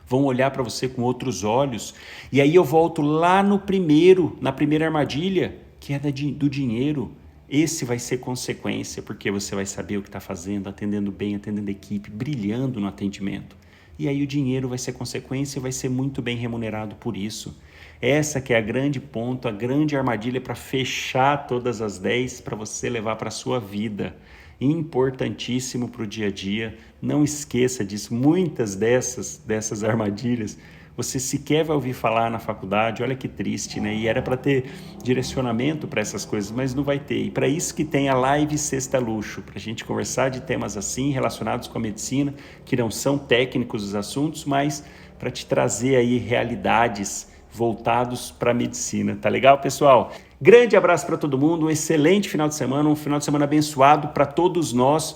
Vão olhar para você com outros olhos. E aí eu volto lá na primeira armadilha, que é do dinheiro. Esse vai ser consequência, porque você vai saber o que está fazendo, atendendo bem, atendendo a equipe, brilhando no atendimento. E aí o dinheiro vai ser consequência e vai ser muito bem remunerado por isso. Essa que é a grande ponto, a grande armadilha para fechar todas as 10 para você levar para a sua vida. Importantíssimo para o dia a dia, não esqueça disso. Muitas dessas armadilhas você sequer vai ouvir falar na faculdade, olha que triste, né? E era para ter direcionamento para essas coisas, mas não vai ter. E para isso que tem a Live Sexta Luxo, para a gente conversar de temas assim, relacionados com a medicina, que não são técnicos os assuntos, mas para te trazer aí realidades voltados para a medicina. Tá legal, pessoal? Grande abraço para todo mundo, um excelente final de semana, um final de semana abençoado para todos nós.